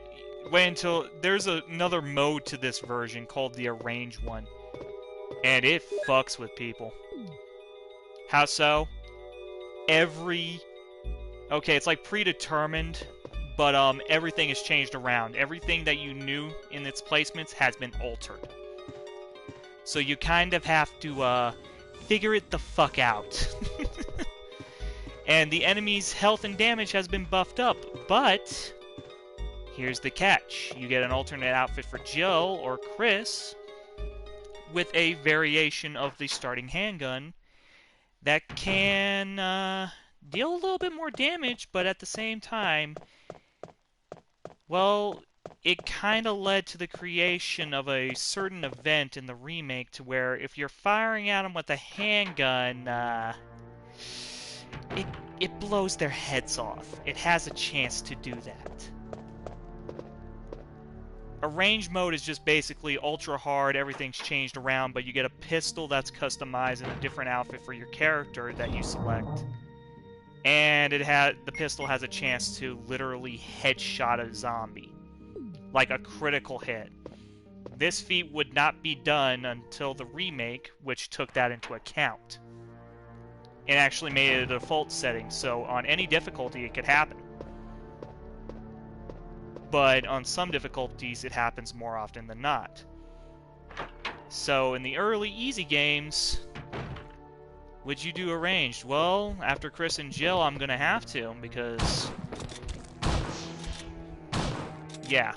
wait until... There's another mode to this version called the Arranged one. And it fucks with people. How so? Okay, it's like predetermined, but everything is changed around. Everything that you knew in its placements has been altered. So you kind of have to, figure it the fuck out. And the enemy's health and damage has been buffed up, but here's the catch. You get an alternate outfit for Jill or Chris with a variation of the starting handgun that can deal a little bit more damage, but at the same time, well, it kind of led to the creation of a certain event in the remake to where if you're firing at them with a handgun, it blows their heads off. It has a chance to do that. Arranged mode is just basically ultra hard, everything's changed around, but you get a pistol that's customized in a different outfit for your character that you select. And the pistol has a chance to literally headshot a zombie. Like a critical hit. This feat would not be done until the remake, which took that into account. It actually made it a default setting, so on any difficulty it could happen. But on some difficulties it happens more often than not. So in the early easy games, would you do Arranged? Well, after Chris and Jill, I'm gonna have to, because... yeah.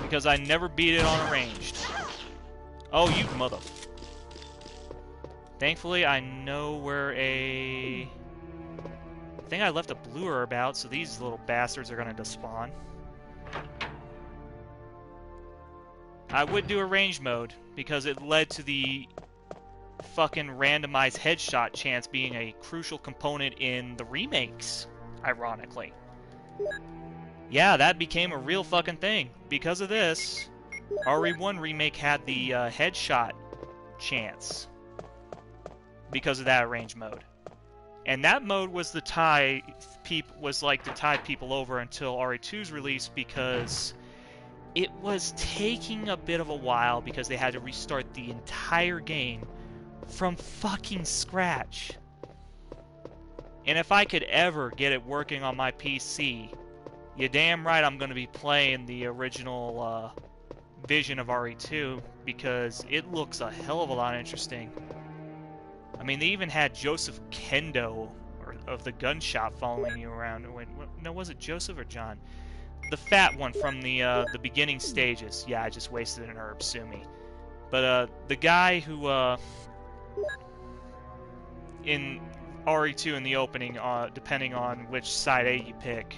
Because I never beat it on Arranged. Oh, you mother... Thankfully, I know where I think I left a blue herb out, so these little bastards are gonna despawn. I would do a range mode, because it led to the fucking randomized headshot chance being a crucial component in the remakes, ironically. Yeah, that became a real fucking thing. Because of this, RE1 remake had the headshot chance. Because of that range mode. And that mode was the tie people over until RE2's release, because it was taking a bit of a while because they had to restart the entire game from fucking scratch. And if I could ever get it working on my PC, you're damn right I'm going to be playing the original vision of RE2, because it looks a hell of a lot interesting. I mean, they even had Joseph Kendo of the gun shop following you around. Wait, no, was it Joseph or John? The fat one from the beginning stages. Yeah, I just wasted an herb, sue me. But the guy who in RE2 in the opening, depending on which side A you pick,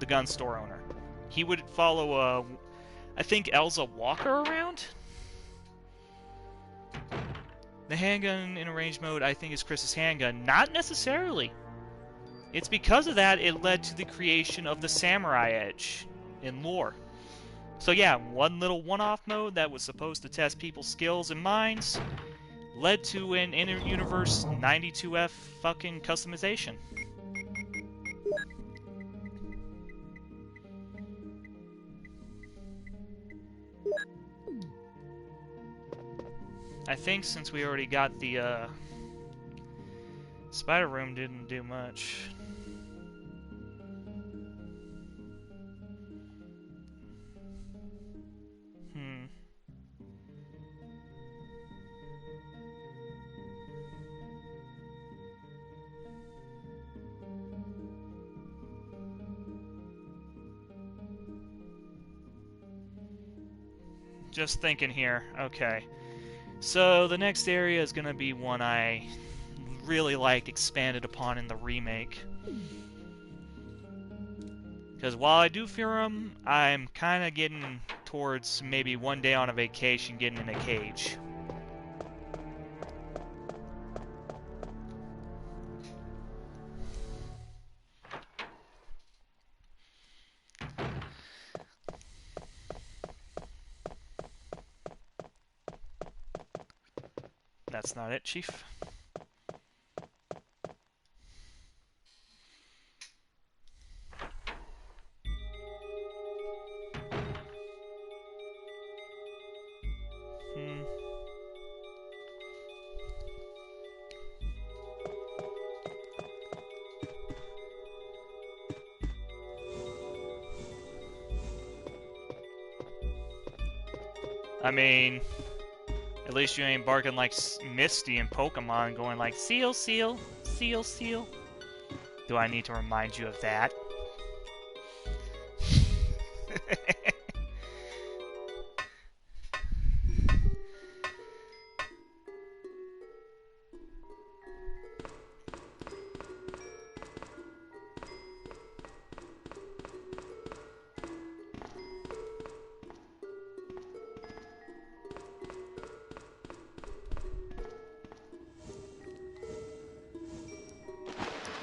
the gun store owner, he would follow I think Elza Walker around. The handgun in arranged mode, I think, is Chris's handgun. Not necessarily. It's because of that it led to the creation of the Samurai Edge in lore. So yeah, one little one-off mode that was supposed to test people's skills and minds led to an inter-universe 92F fucking customization. I think since we already got the Spider Room didn't do much. Just thinking here. Okay. So the next area is going to be one I really liked expanded upon in the remake. Because while I do fear them, I'm kind of getting towards maybe one day on a vacation getting in a cage. That's not it, Chief. I mean, at least you ain't barking like Misty in Pokemon, going like, seal, seal, seal, seal. Do I need to remind you of that?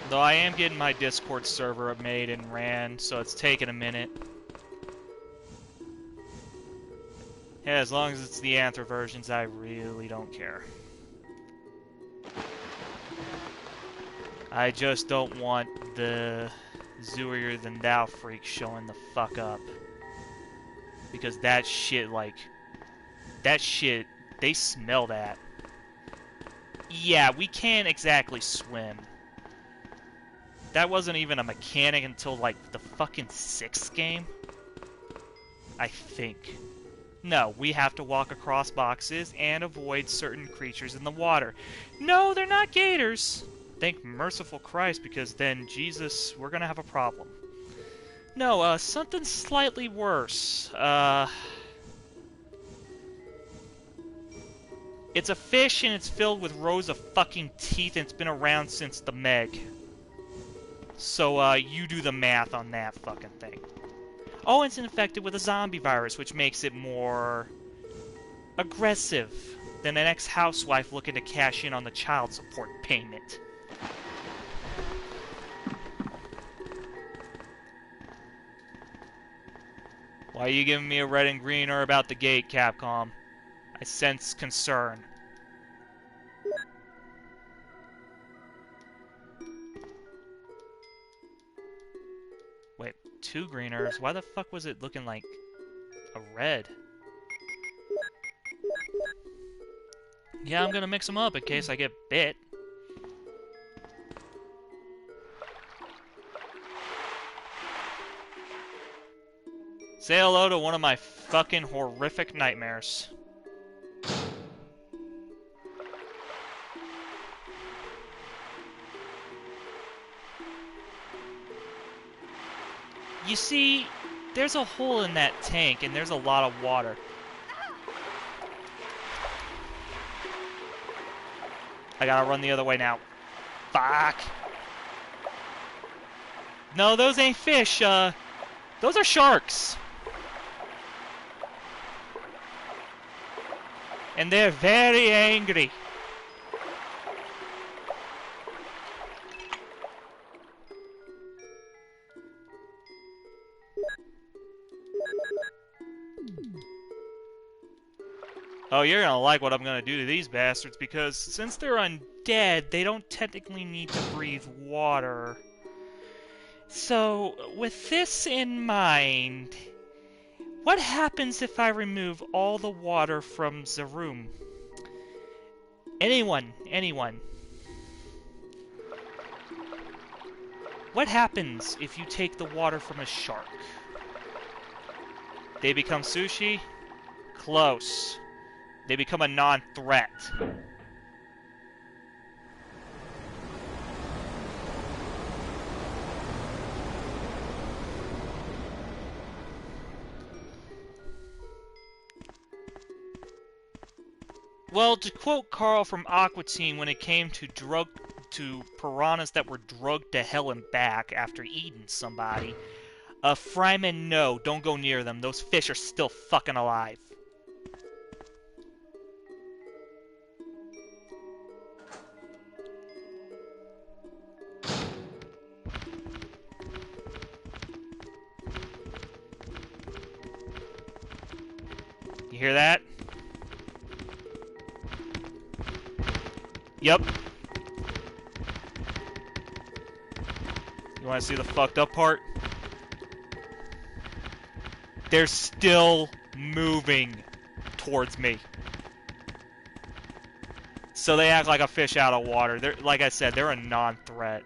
Though I am getting my Discord server made and ran, so it's taking a minute. Yeah, as long as it's the Anther versions, I really don't care. I just don't want the Zooier Than Thou freak showing the fuck up. Because that shit, like... That shit, they smell that. Yeah, we can't exactly swim. That wasn't even a mechanic until, like, the fucking 6th game? I think. No, we have to walk across boxes and avoid certain creatures in the water. No, they're not gators! Thank merciful Christ, because then, Jesus, we're gonna have a problem. No, something slightly worse. It's a fish and it's filled with rows of fucking teeth and it's been around since the Meg. So, you do the math on that fucking thing. Oh, it's infected with a zombie virus, which makes it more aggressive than an ex-housewife looking to cash in on the child support payment. Why are you giving me a red and green or about the gate, Capcom? I sense concern. Wait, 2 greeners? Why the fuck was it looking like a red? Yeah, I'm gonna mix them up in case I get bit. Say hello to one of my fucking horrific nightmares. You see, there's a hole in that tank and there's a lot of water. I gotta run the other way now. Fuck. No, those ain't fish, those are sharks. And they're very angry. Oh, you're gonna like what I'm gonna do to these bastards, because since they're undead, they don't technically need to breathe water. So, with this in mind, what happens if I remove all the water from the room? Anyone. What happens if you take the water from a shark? They become sushi? Close. They become a non-threat. Well, to quote Carl from Aqua Teen when it came to piranhas that were drugged to hell and back after eating somebody, Fryman, no, don't go near them. Those fish are still fucking alive. You hear that? Yep. You want to see the fucked up part? They're still moving towards me. So they act like a fish out of water. They're, like I said, they're a non-threat.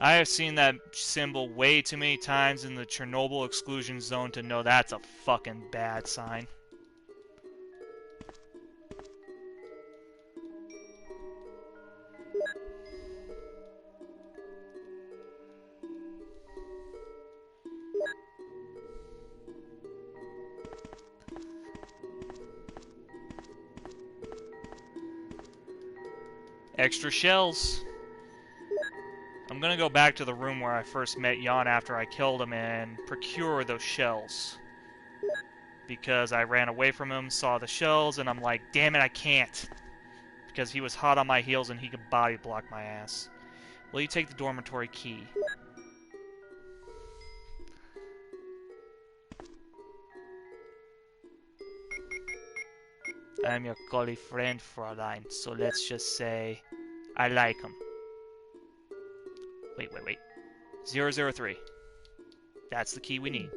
I have seen that symbol way too many times in the Chernobyl exclusion zone to know that's a fucking bad sign. Extra shells. I'm gonna go back to the room where I first met Jan after I killed him and procure those shells. Because I ran away from him, saw the shells, and I'm like, damn it, I can't. Because he was hot on my heels and he could body block my ass. Will you take the dormitory key? I'm your collie friend, Fraulein, so let's just say I like him. Wait. 003. That's the key we need.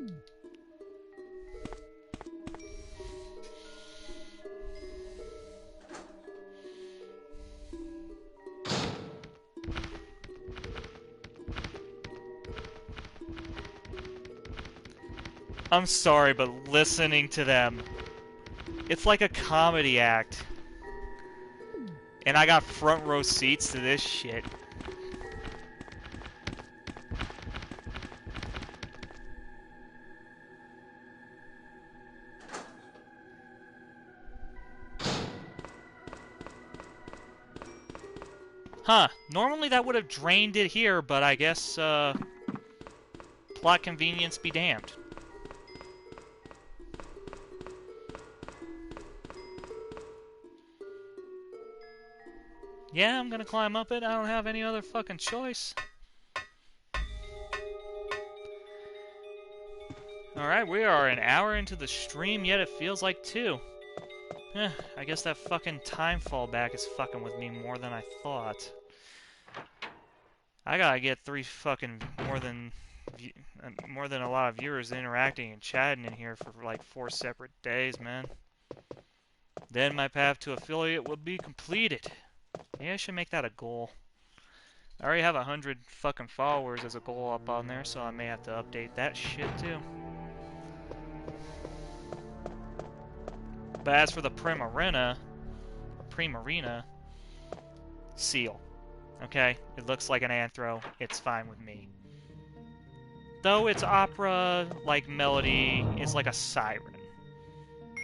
I'm sorry, but listening to them, it's like a comedy act. And I got front row seats to this shit. Huh. Normally that would have drained it here, but I guess, plot convenience be damned. Yeah, I'm gonna climb up it. I don't have any other fucking choice. Alright, we are an hour into the stream, yet it feels like 2. I guess that fucking time fallback is fucking with me more than I thought. I gotta get more than a lot of viewers interacting and chatting in here for like 4 separate days, man. Then my path to affiliate will be completed. Maybe I should make that a goal. I already have 100 fucking followers as a goal up on there, so I may have to update that shit too. But as for the Primarina, seal. Okay? It looks like an anthro. It's fine with me. Though its opera-like melody is like a siren.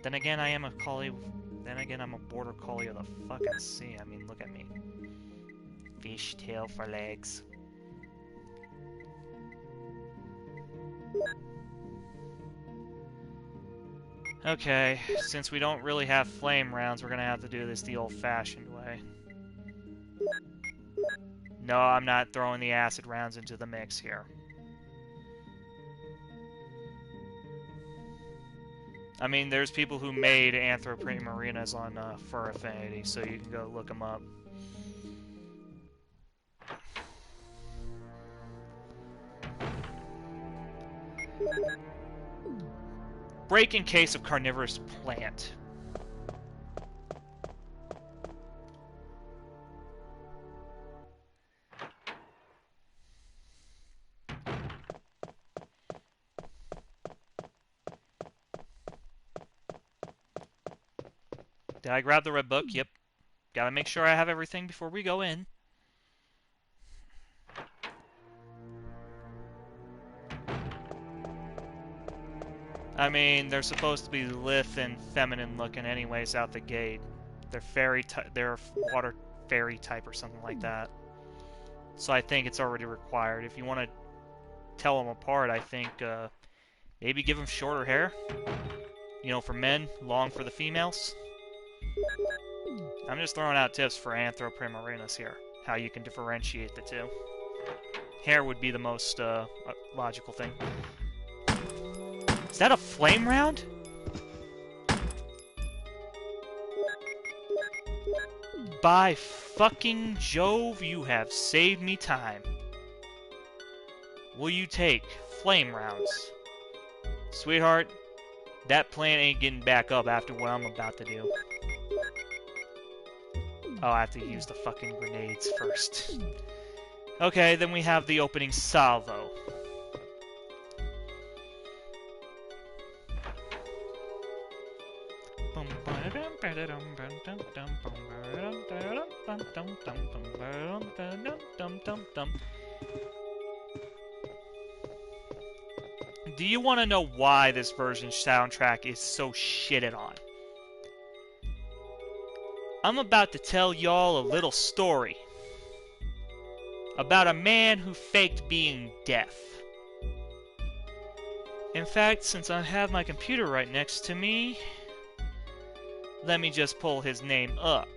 Then again, I am a collie. Then again, I'm a border collie of the fucking sea. I mean, look at me. Fishtail for legs. Okay, since we don't really have flame rounds, we're gonna have to do this the old-fashioned way. No, I'm not throwing the acid rounds into the mix here. I mean, there's people who made Anthroprimarinas on Fur Affinity, so you can go look them up. Break in case of carnivorous plant. Did I grab the red book? Yep. Gotta make sure I have everything before we go in. I mean, they're supposed to be lithe and feminine looking anyways out the gate. They're water fairy type or something like that. So I think it's already required. If you want to tell them apart, I think maybe give them shorter hair. You know, for men, long for the females. I'm just throwing out tips for Anthroprimarinas here. How you can differentiate the two. Hair would be the most logical thing. Is that a flame round? By fucking Jove, you have saved me time. Will you take flame rounds? Sweetheart, that plant ain't getting back up after what I'm about to do. Oh, I have to use the fucking grenades first. Okay, then we have the opening salvo. Do you want to know why this version soundtrack is so shitted on? I'm about to tell y'all a little story about a man who faked being deaf. In fact, since I have my computer right next to me, let me just pull his name up.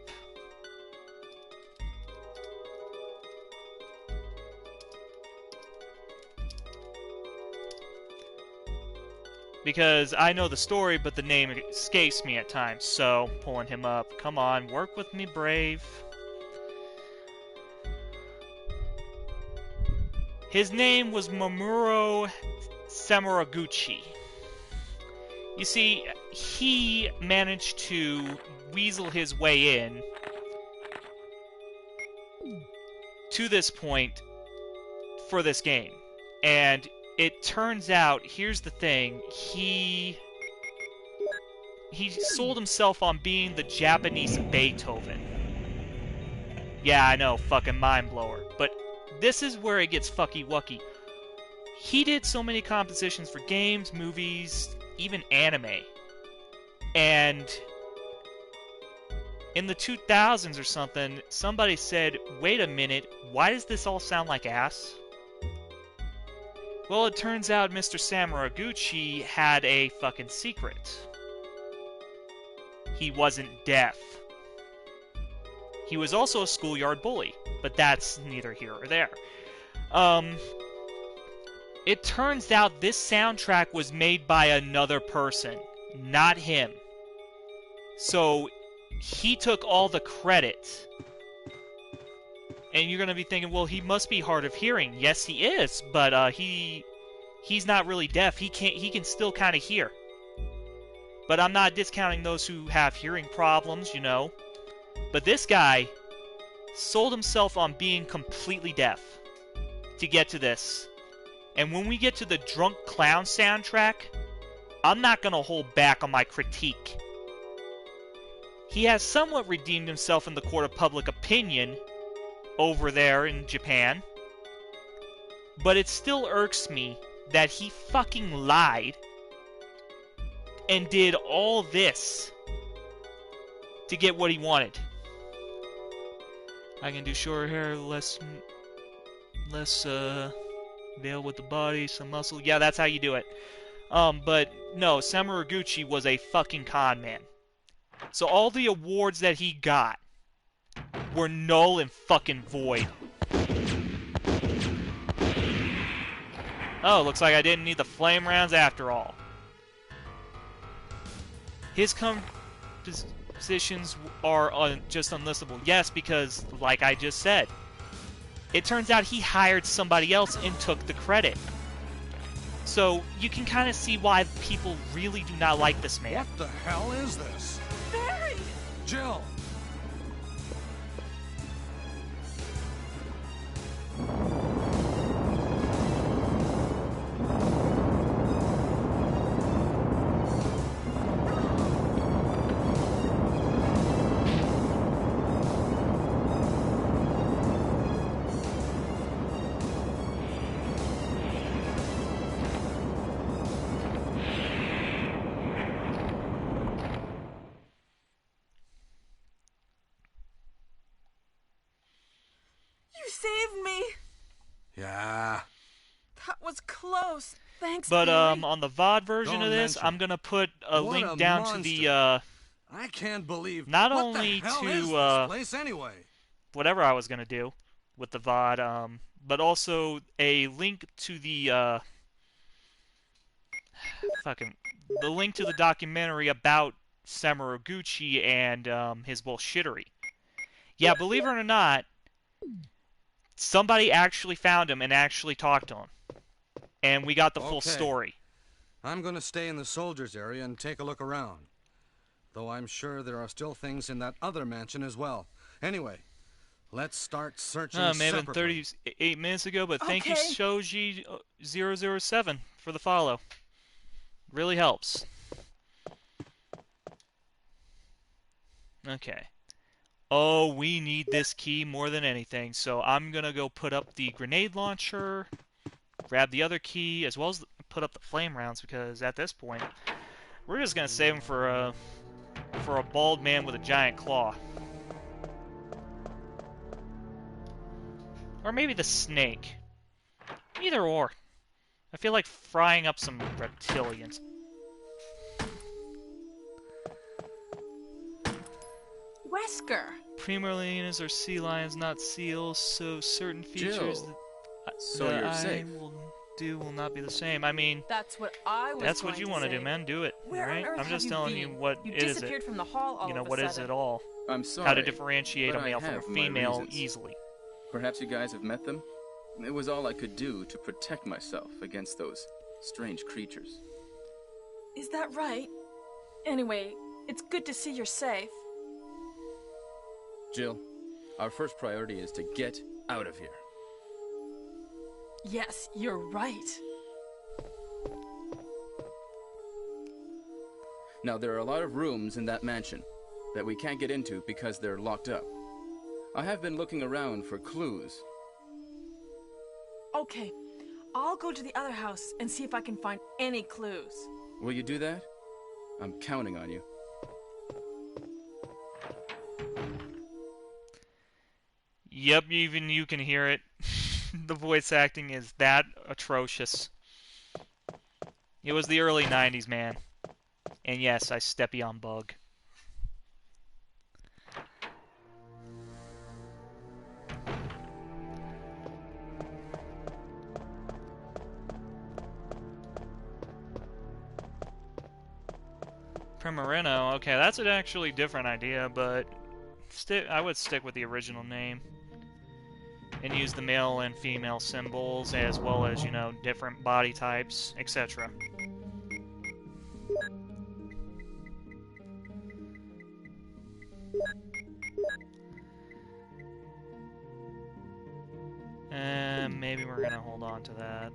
Because I know the story, but the name escapes me at times, so pulling him up. Come on, work with me, Brave. His name was Mamoru Samuraguchi. You see, he managed to weasel his way in to this point for this game. And it turns out, here's the thing, he sold himself on being the Japanese Beethoven. Yeah, I know, fucking mind blower. But this is where it gets fucky-wucky. He did so many compositions for games, movies, even anime. And in the 2000s or something, somebody said, wait a minute, why does this all sound like ass? Well, it turns out Mr. Samaguchi had a fucking secret. He wasn't deaf. He was also a schoolyard bully, but that's neither here or there. It turns out this soundtrack was made by another person, not him. So, he took all the credit. And you're gonna be thinking, well, he must be hard of hearing. Yes, he is, but he's not really deaf. He can still kind of hear. But I'm not discounting those who have hearing problems, you know. But this guy sold himself on being completely deaf to get to this. And when we get to the Drunk Clown soundtrack, I'm not gonna hold back on my critique. He has somewhat redeemed himself in the court of public opinion over there in Japan. But it still irks me that he fucking lied and did all this to get what he wanted. I can do shorter hair, less veil with the body, some muscle. Yeah, that's how you do it. But no, Samaguchi was a fucking con man. So all the awards that he got were null and fucking void. Oh, looks like I didn't need the flame rounds after all. His compositions are just unlistenable. Yes, because, like I just said, it turns out he hired somebody else and took the credit. So, you can kind of see why people really do not like this man. What the hell is this? Barry! Jill! You saved me! Yeah. That was close. Thanks, But, Barry. on the VOD version Don't of this, mention I'm gonna put a What link a down monster. to the, I can't believe not what only the hell to, is this place anyway? whatever I was gonna do with the VOD, but also a link to the, the link to the documentary about Samaguchi and, his bullshittery. Yeah, believe it or not, somebody actually found him and actually talked to him. And we got the full Okay. story. I'm gonna stay in the soldiers area and take a look around. Though I'm sure there are still things in that other mansion as well. Anyway, let's start searching May have been separately. 38 minutes ago, but thank you, Okay. Shoji007, for the follow. Really helps. Okay. Oh, we need this key more than anything, so I'm gonna go put up the grenade launcher, grab the other key, as well as put up the flame rounds, because at this point, we're just gonna save him for a bald man with a giant claw. Or maybe the snake. Either or. I feel like frying up some reptilians. Wesker! Primolinas are sea lions, not seals, so certain features Jill, that, so that you're I safe. will not be the same. I mean, That's what I was that's what you want to do, man. Do it, Where right? on earth I'm have just you telling you been? what You it is. disappeared from the hall all You know, of a what is sudden. it all? I'm sorry. How to differentiate but a I male from a have my female reasons. easily. Perhaps you guys have met them? It was all I could do to protect myself against those strange creatures. Is that right? Anyway, it's good to see you're safe. Jill, our first priority is to get out of here. Yes, you're right. Now, there are a lot of rooms in that mansion that we can't get into because they're locked up. I have been looking around for clues. Okay, I'll go to the other house and see if I can find any clues. Will you do that? I'm counting on you. Yep, even you can hear it. The voice acting is that atrocious. It was the early 90s, man. And yes, I steppy on bug. Primarino, okay, that's an actually different idea, but I would stick with the original name. And use the male and female symbols, as well as, you know, different body types, etc. And maybe we're gonna hold on to that.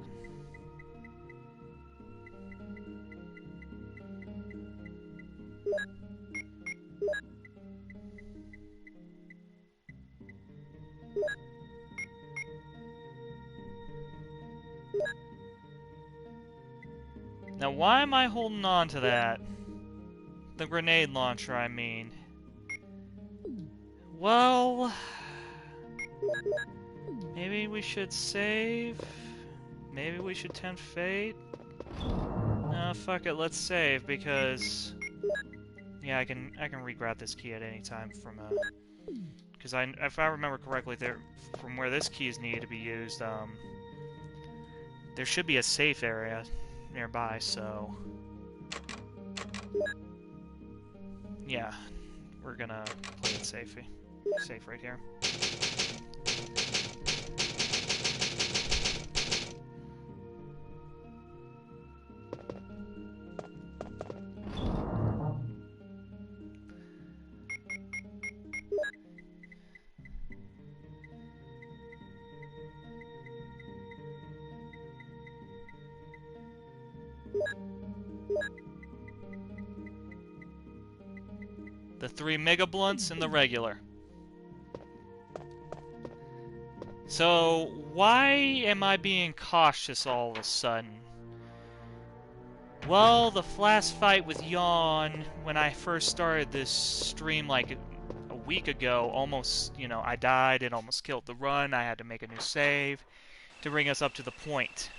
Now, why am I holding on to that? The grenade launcher, I mean. Well... maybe we should save? Maybe we should tempt fate? No, fuck it, let's save, because... yeah, I can re-grab this key at any time from because if I remember correctly, from where this key is needed to be used, there should be a safe area nearby, so... yeah, we're gonna play it safe right here. The 3 Mega Blunts and the regular. So, why am I being cautious all of a sudden? Well, the last fight with Yawn, when I first started this stream like a week ago, almost, you know, I died, it almost killed the run, I had to make a new save to bring us up to the point.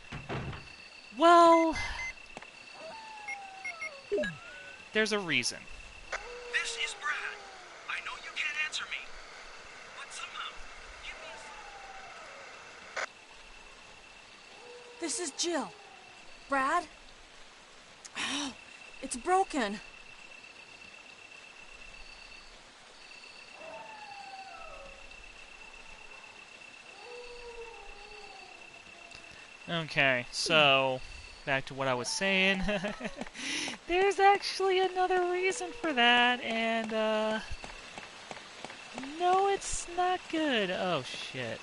Well, there's a reason. This is Brad. I know you can't answer me, but somehow, give me a sign. This is Jill. Brad? Oh, it's broken. Okay, so back to what I was saying. There's actually another reason for that, and no, it's not good. Oh shit.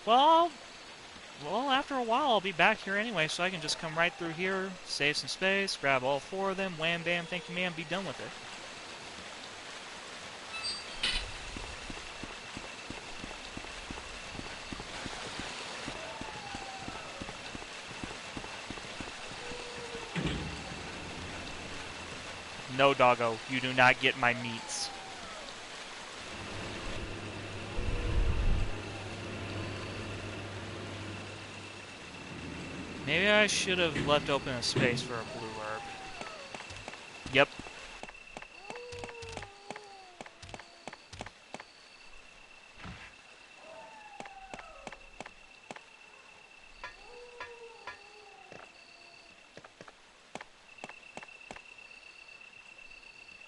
Well, after a while I'll be back here anyway, so I can just come right through here, save some space, grab all 4 of them, wham bam, thank you ma'am, be done with it. No, doggo, you do not get my meats. Maybe I should have left open a space for a blue herb. Yep.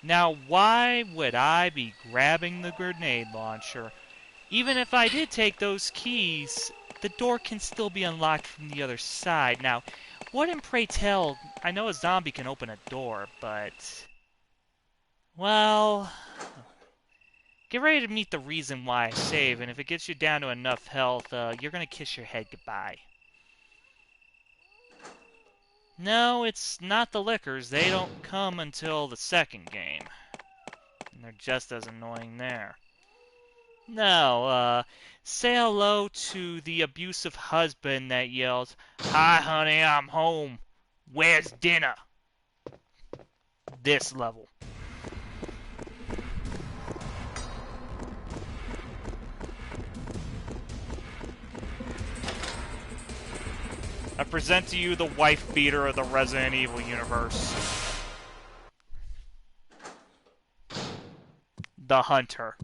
Now, why would I be grabbing the grenade launcher? Even if I did take those keys, the door can still be unlocked from the other side. Now, what in pray tell, I know a zombie can open a door, but... well... get ready to meet the reason why I save, and if it gets you down to enough health, you're gonna kiss your head goodbye. No, it's not the liquors. They don't come until the second game. And they're just as annoying there. No, say hello to the abusive husband that yells, "Hi, honey, I'm home. Where's dinner?" This level. I present to you the wife beater of the Resident Evil universe. The Hunter.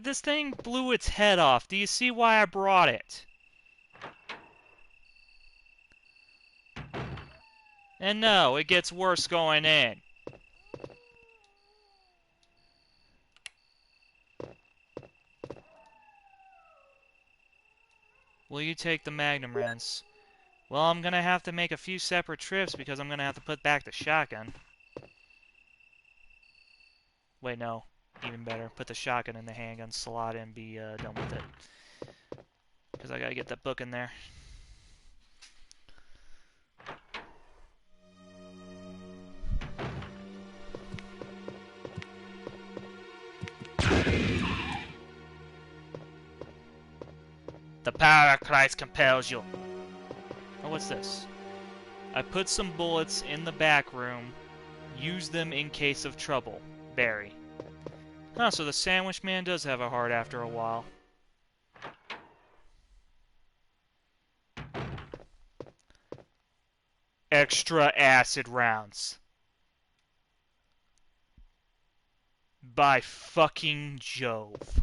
This thing blew its head off. Do you see why I brought it? And no, it gets worse going in. Will you take the Magnum Rents? Well, I'm gonna have to make a few separate trips because I'm gonna have to put back the shotgun. Wait, no. Even better. Put the shotgun in the handgun slot and be done with it. Because I gotta get that book in there. The power of Christ compels you. Oh, what's this? I put some bullets in the back room. Use them in case of trouble. Barry. Huh, so the sandwich man does have a heart after a while. Extra acid rounds. By fucking Jove.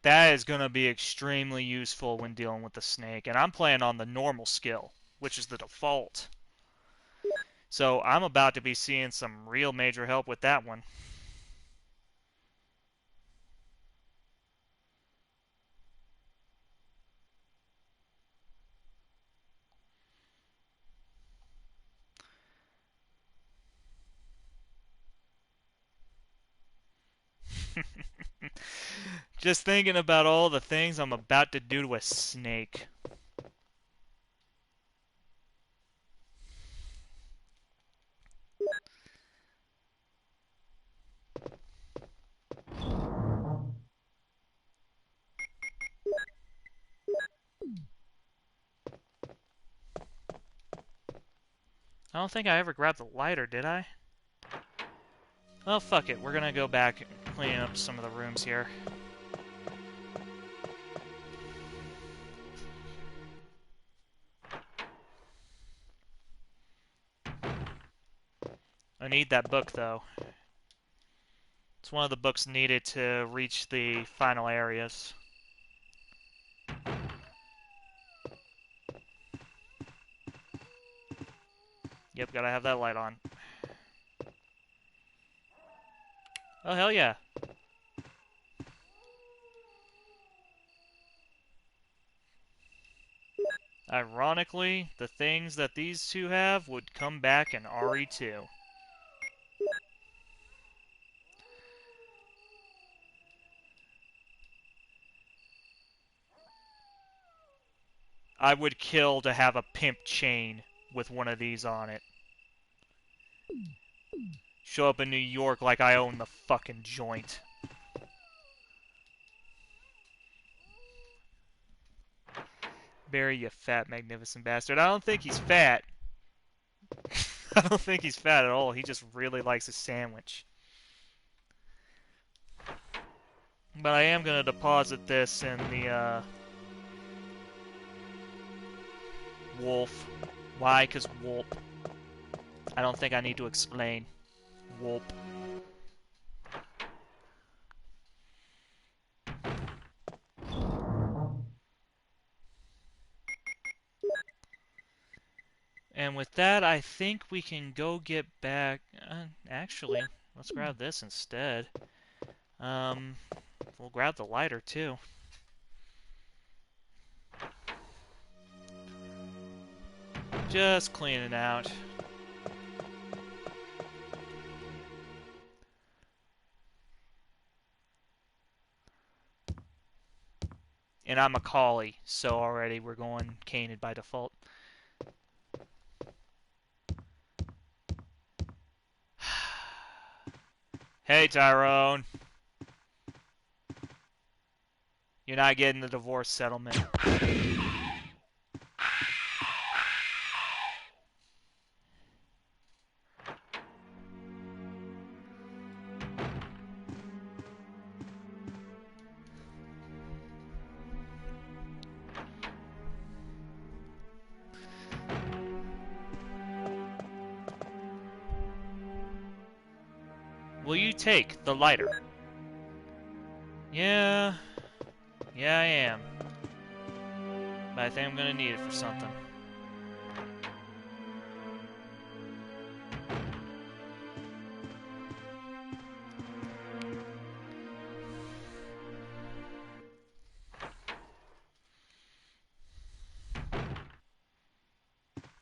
That is going to be extremely useful when dealing with the snake. And I'm playing on the normal skill, which is the default. So I'm about to be seeing some real major help with that one. Just thinking about all the things I'm about to do to a snake. I don't think I ever grabbed the lighter, did I? Well, fuck it. We're gonna go back and clean up some of the rooms here. I need that book, though. It's one of the books needed to reach the final areas. Yep, gotta have that light on. Oh, hell yeah. Ironically, the things that these two have would come back in RE2. I would kill to have a pimp chain with one of these on it. Show up in New York like I own the fucking joint. Barry, you fat, magnificent bastard. I don't think he's fat. I don't think he's fat at all. He just really likes a sandwich. But I am going to deposit this in the, Wolf. Why? Because Wolf. I don't think I need to explain. Wolf. And with that, I think we can go get back. Actually, let's grab this instead. We'll grab the lighter too. Just clean it out. And I'm a collie, so already we're going canid by default. Hey, Tyrone. You're not getting the divorce settlement. Will you take the lighter? Yeah, I am. But I think I'm gonna need it for something.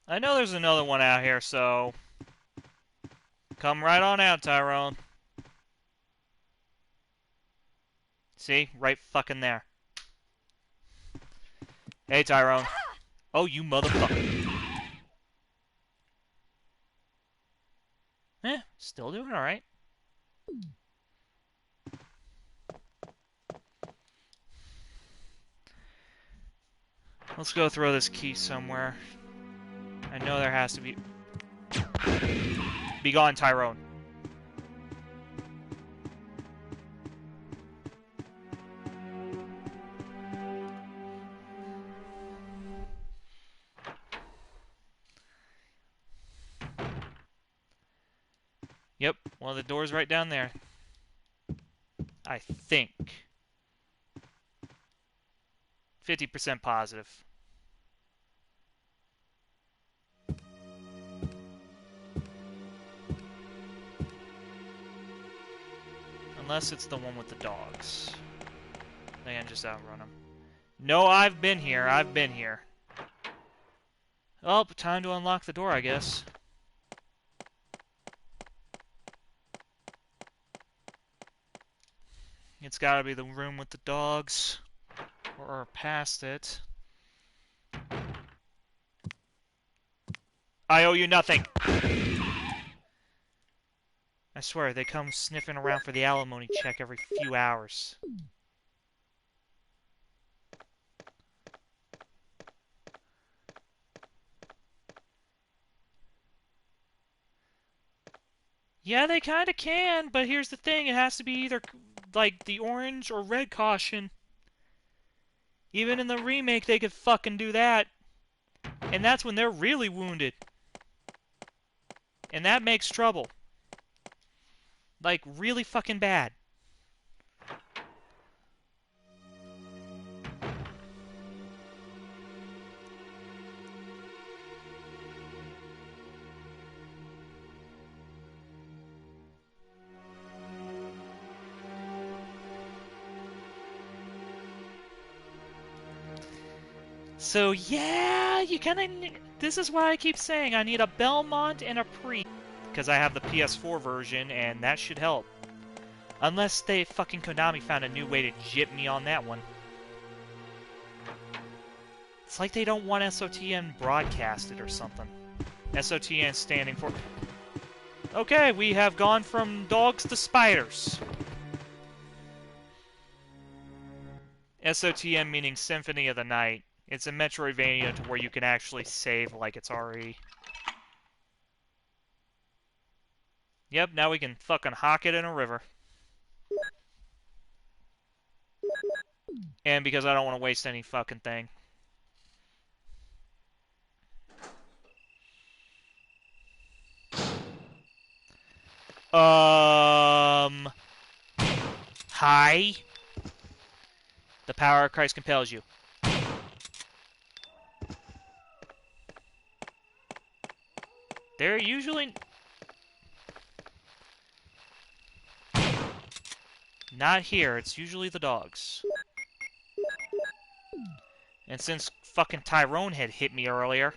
I know there's another one out here, so come right on out, Tyrone. See? Right fucking there. Hey, Tyrone. Oh, you motherfucker. Still doing alright. Let's go throw this key somewhere. I know there has to be... Be gone, Tyrone. Yep, one of the doors right down there. I think. 50% positive. Unless it's the one with the dogs. They can just outrun them. No, I've been here. I've been here. Oh, time to unlock the door, I guess. It's gotta be the room with the dogs. Or past it. I owe you nothing! I swear, they come sniffing around for the alimony check every few hours. Yeah, they kinda can, but here's the thing, it has to be either, like, the orange or red caution. Even in the remake, they could fucking do that. And that's when they're really wounded. And that makes trouble. Like, really fucking bad. So, yeah, you kinda... This is why I keep saying I need a Belmont and a Priest. Because I have the PS4 version, and that should help. Unless they fucking Konami found a new way to jip me on that one. It's like they don't want SOTN broadcasted or something. SOTN standing for... Okay, we have gone from dogs to spiders. SOTN meaning Symphony of the Night. It's a Metroidvania to where you can actually save like it's already... Yep, now we can fucking hock it in a river. And because I don't want to waste any fucking thing. Hi? The power of Christ compels you. They're usually not here. It's usually the dogs. And since fucking Tyrone had hit me earlier...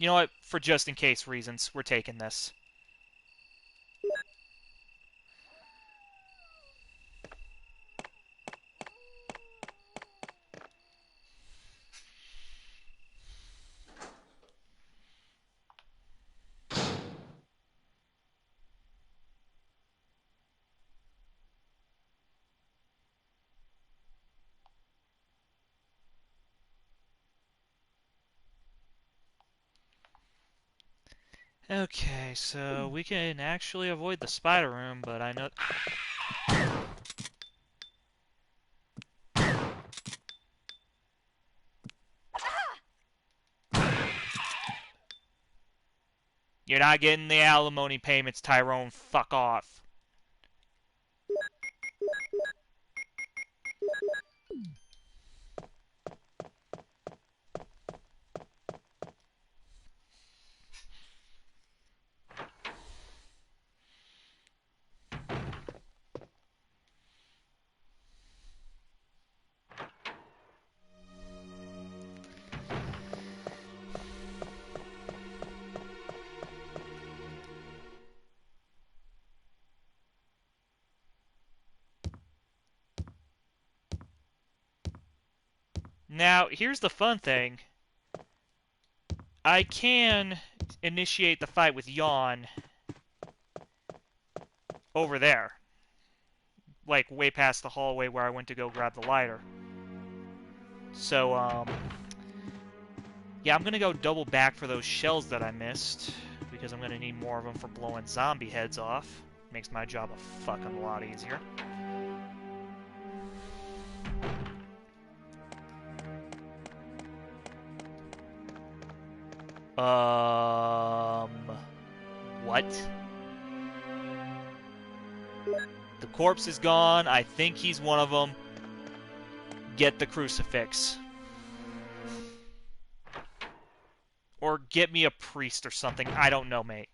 You know what? For just in case reasons, we're taking this. Okay, so we can actually avoid the spider room, but I know... You're not getting the alimony payments, Tyrone. Fuck off. Now, here's the fun thing. I can initiate the fight with Yawn over there. Like, way past the hallway where I went to go grab the lighter. So, yeah, I'm gonna go double back for those shells that I missed, because I'm gonna need more of them for blowing zombie heads off. Makes my job a fucking lot easier. What? The corpse is gone. I think he's one of them. Get the crucifix. Or get me a priest or something. I don't know, mate.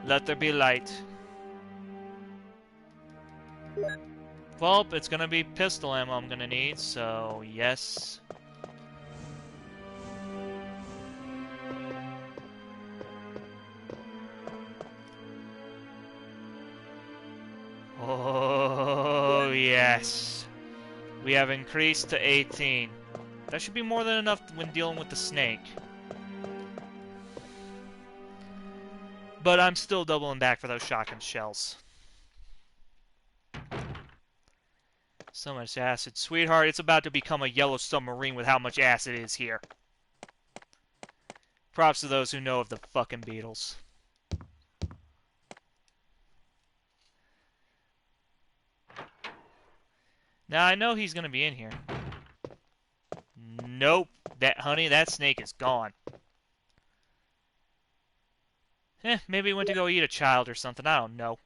Let there be light. Well, it's gonna be pistol ammo I'm gonna need, so yes. Oh, yes. We have increased to 18. That should be more than enough when dealing with the snake. But I'm still doubling back for those shotgun shells. So much acid. Sweetheart, it's about to become a yellow submarine with how much acid is here. Props to those who know of the fucking Beatles. Now, I know he's gonna be in here. Nope. Honey, that snake is gone. Maybe he went to go eat a child or something. I don't know.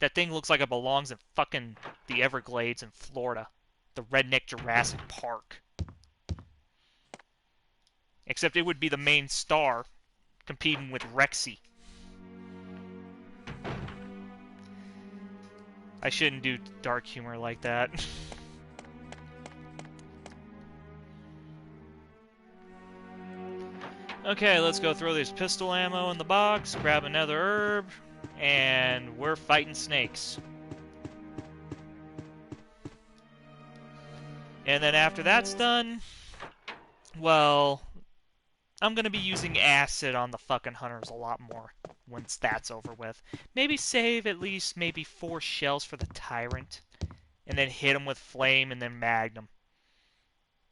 That thing looks like it belongs in fucking the Everglades in Florida. The redneck Jurassic Park. Except it would be the main star competing with Rexy. I shouldn't do dark humor like that. Okay, let's go throw this pistol ammo in the box, grab another herb, and we're fighting snakes. And then after that's done, well, I'm going to be using acid on the fucking hunters a lot more once that's over with. Maybe save at least maybe 4 shells for the tyrant, and then hit him with flame and then magnum.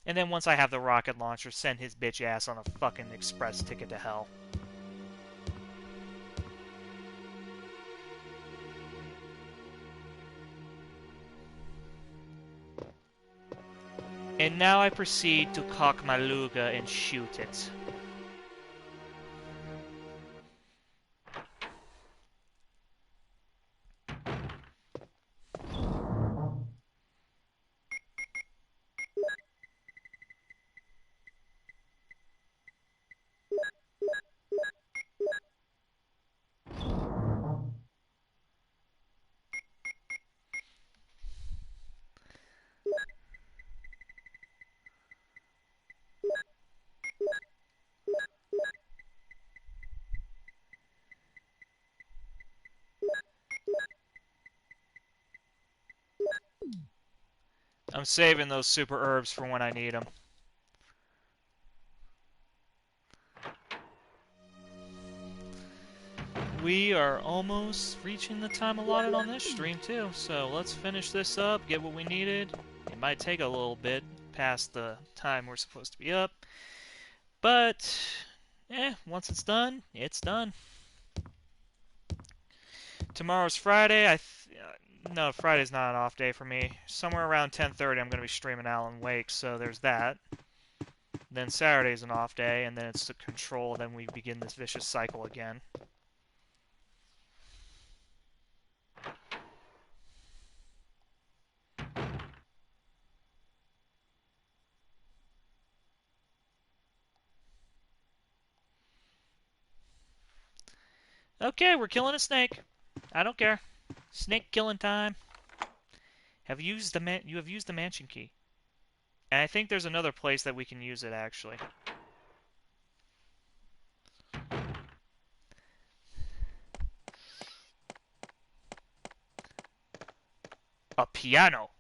And then once I have the rocket launcher, send his bitch ass on a fucking express ticket to hell. And now I proceed to cock my Luga and shoot it. I'm saving those super herbs for when I need them. We are almost reaching the time allotted on this stream too, so let's finish this up, get what we needed. It might take a little bit past the time we're supposed to be up, but once it's done, it's done. Tomorrow's Friday. No, Friday's not an off day for me. Somewhere around 10:30, I'm going to be streaming Alan Wake, so there's that. Then Saturday's an off day, and then it's the Control. Then we begin this vicious cycle again. Okay, we're killing a snake. I don't care. Snake killing time. You have used the mansion key. And I think there's another place that we can use it, actually. A piano.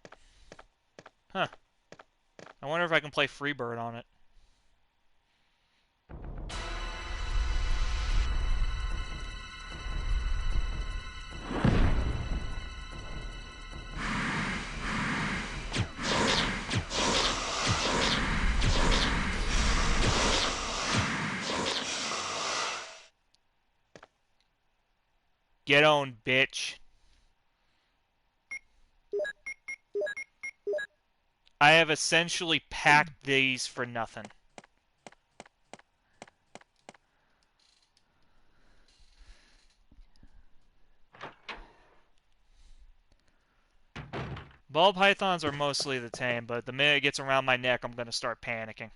Huh. I wonder if I can play Freebird on it. Get on, bitch. I have essentially packed these for nothing. Ball pythons are mostly the tame, but the minute it gets around my neck, I'm going to start panicking.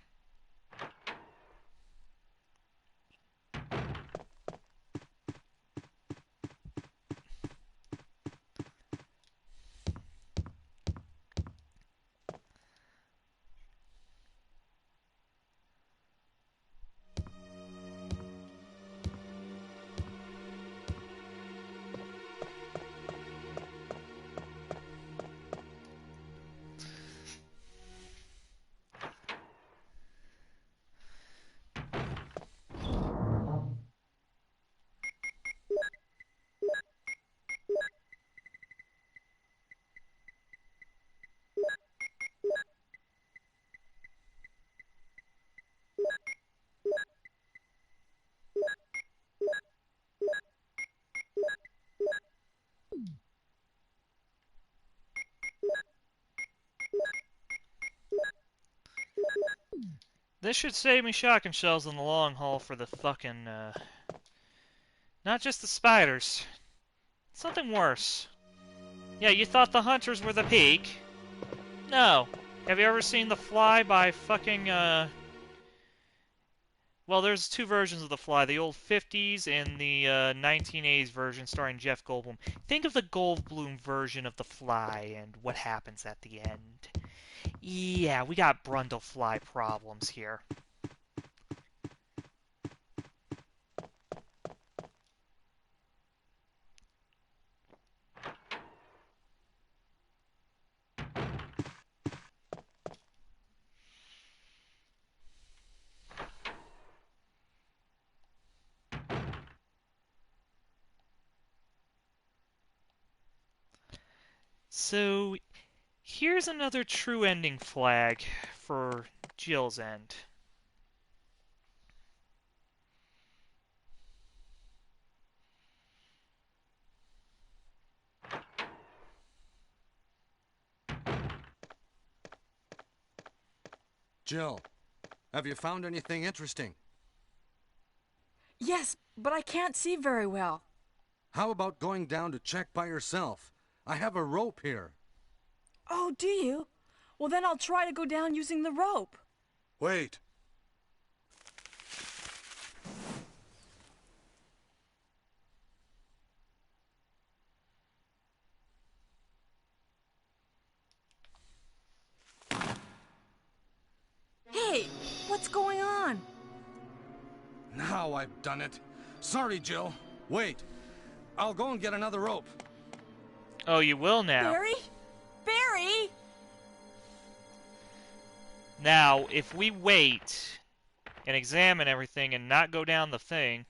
This should save me shotgun shells in the long haul for the fucking, not just the spiders. Something worse. Yeah, you thought the hunters were the peak? No. Have you ever seen The Fly by fucking, Well, there's two versions of The Fly, the old 50s and the 1980s version starring Jeff Goldblum. Think of the Goldblum version of The Fly and what happens at the end. Yeah, we got Brundlefly problems here. So, Here's another true ending flag for Jill's end. Jill, have you found anything interesting? Yes, but I can't see very well. How about going down to check by yourself? I have a rope here. Oh, do you? Well, then I'll try to go down using the rope. Wait. Hey, what's going on? Now I've done it. Sorry, Jill. Wait. I'll go and get another rope. Oh, you will now. Barry? Barry! Now, if we wait and examine everything and not go down the thing...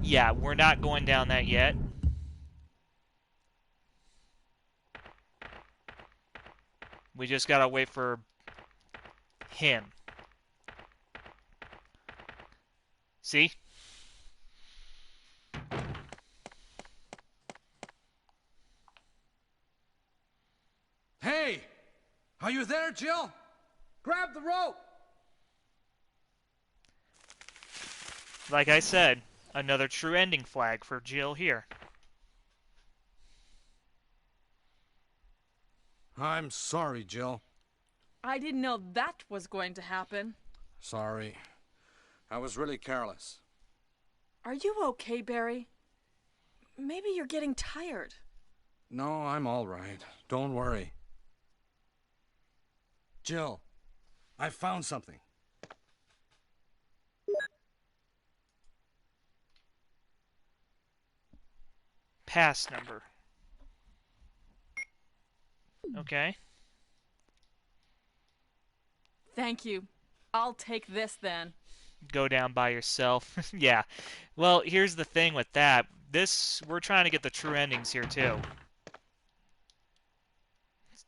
Yeah, we're not going down that yet. We just gotta wait for him. See? Hey! Are you there, Jill? Grab the rope! Like I said, another true ending flag for Jill here. I'm sorry, Jill. I didn't know that was going to happen. Sorry. I was really careless. Are you okay, Barry? Maybe you're getting tired. No, I'm all right. Don't worry. Jill, I found something. Pass number. Okay. Thank you. I'll take this then. Go down by yourself. Yeah. Well, here's the thing with that. We're trying to get the true endings here too.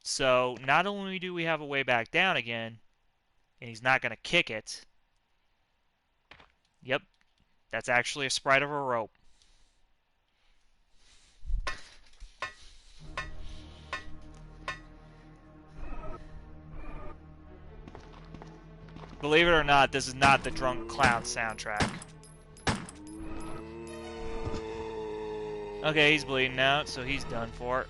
So, not only do we have a way back down again, and he's not going to kick it. Yep. That's actually a sprite of a rope. Believe it or not, this is not the Drunk Clown soundtrack. Okay, he's bleeding out, so he's done for.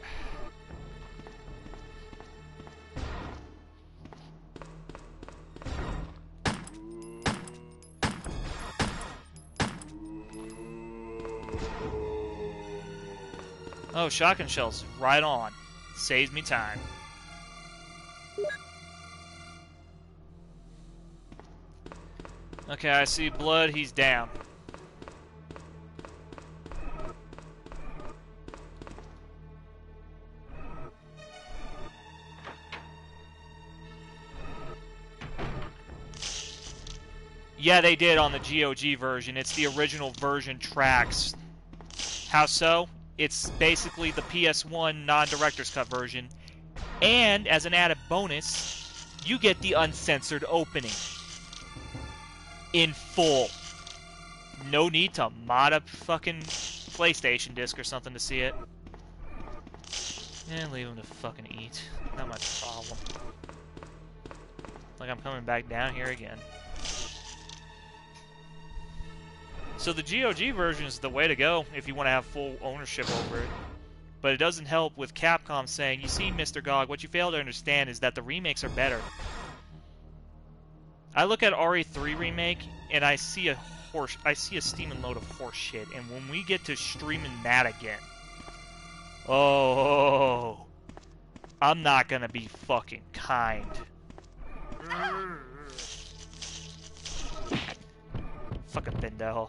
Oh, shotgun shells, right on. Saves me time. Okay, I see blood, he's down. Yeah, they did on the GOG version. It's the original version tracks. How so? It's basically the PS1 non-director's cut version. And, as an added bonus, you get the uncensored opening. In full. No need to mod up fucking PlayStation disc or something to see it. And leave him to fucking eat. Not my problem. Like I'm coming back down here again. So the GOG version is the way to go if you want to have full ownership over it. But it doesn't help with Capcom saying, you see, Mr. GOG, what you fail to understand is that the remakes are better. I look at RE3 remake and I see a steaming load of horse shit, and when we get to streaming that again, oh, I'm not gonna be fucking kind. Fucking pendejo.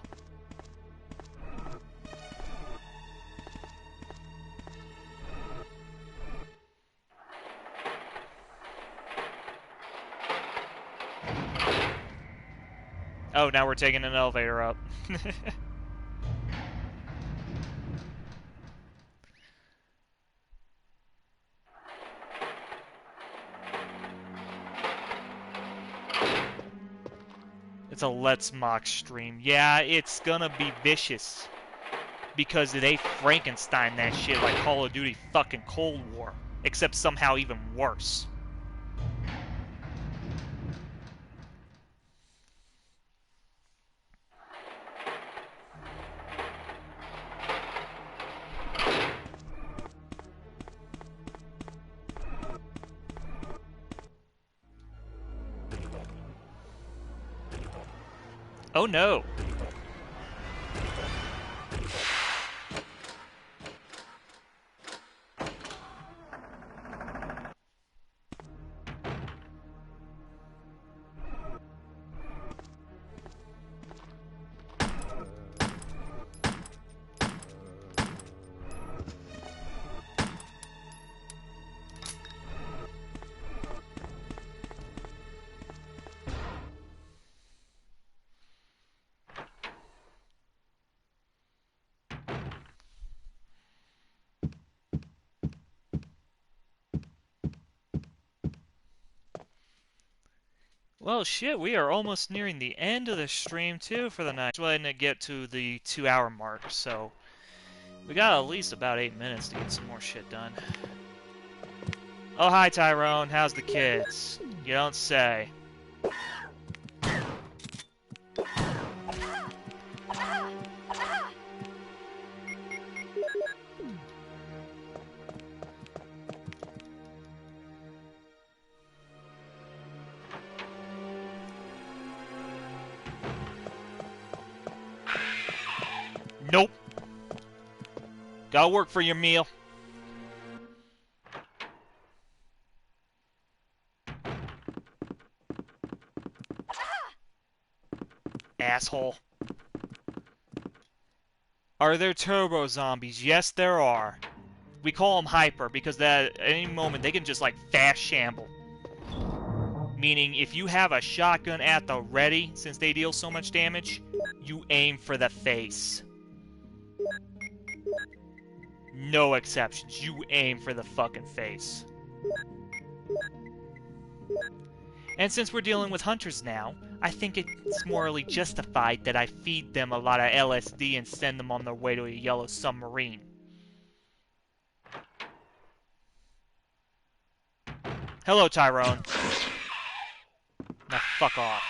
Oh, now we're taking an elevator up. It's a Let's Mock stream. Yeah, it's gonna be vicious. Because they Frankenstein that shit like Call of Duty fucking Cold War. Except somehow even worse. Oh no! Well, shit, we are almost nearing the end of the stream, too, for the night. We're going to get to the 2-hour mark, so we got at least about 8 minutes to get some more shit done. Oh, hi, Tyrone. How's the kids? You don't say. Nope. Gotta work for your meal. Asshole. Are there turbo zombies? Yes, there are. We call them hyper because that at any moment they can just like fast shamble. Meaning if you have a shotgun at the ready, since they deal so much damage, you aim for the face. No exceptions. You aim for the fucking face. And since we're dealing with hunters now, I think it's morally justified that I feed them a lot of LSD and send them on their way to a yellow submarine. Hello, Tyrone. Now fuck off.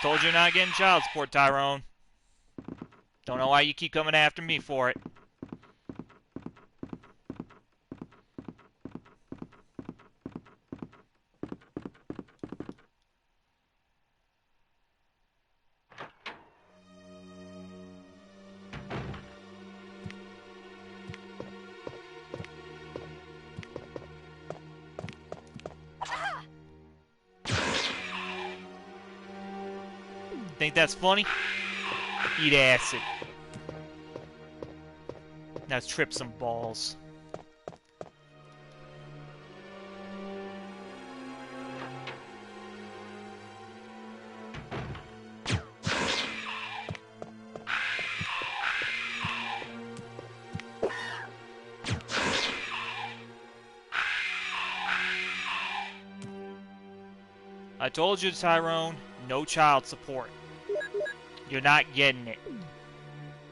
Told you not getting child support, Tyrone. Don't know why you keep coming after me for it. Think that's funny? Eat acid. Now trip some balls. I told you, Tyrone, no child support. You're not getting it.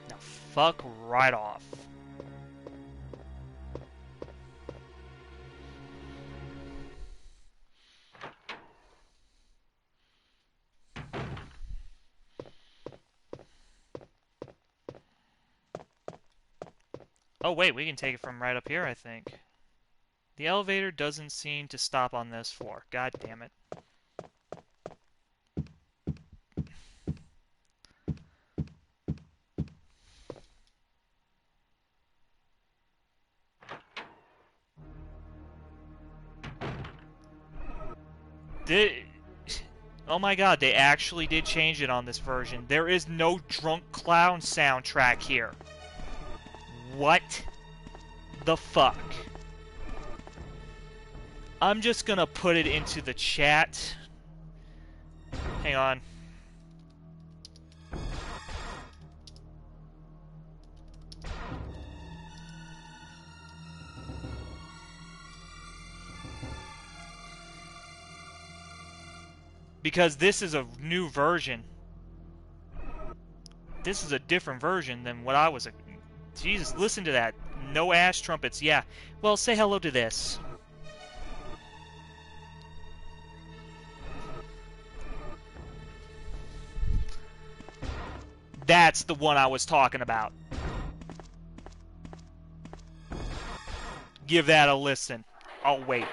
Now fuck right off. Oh wait, we can take it from right up here, I think. The elevator doesn't seem to stop on this floor. God damn it. Oh my god, they actually did change it on this version. There is no Drunk Clown soundtrack here. What the fuck? I'm just gonna put it into the chat. Hang on. Because this is a new version. This is a different version than what I was... Jesus, listen to that. No ash trumpets, yeah. Well, say hello to this. That's the one I was talking about. Give that a listen. I'll wait.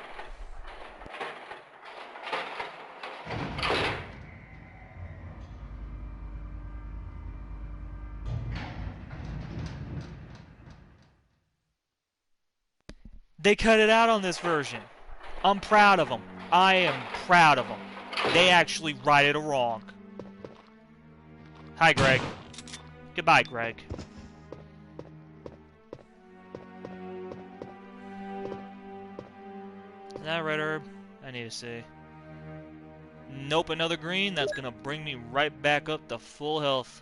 They cut it out on this version. I'm proud of them. I am proud of them. They actually righted a wrong. Hi, Greg. Goodbye, Greg. Is that a red herb? I need to see. Nope, another green. That's gonna bring me right back up to full health.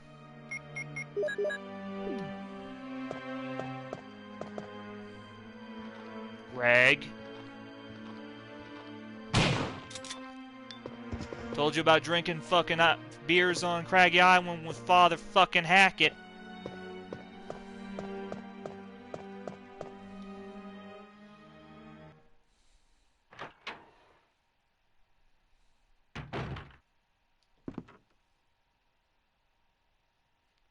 Greg. Told you about drinking fucking beers on Craggy Island with Father fucking Hackett.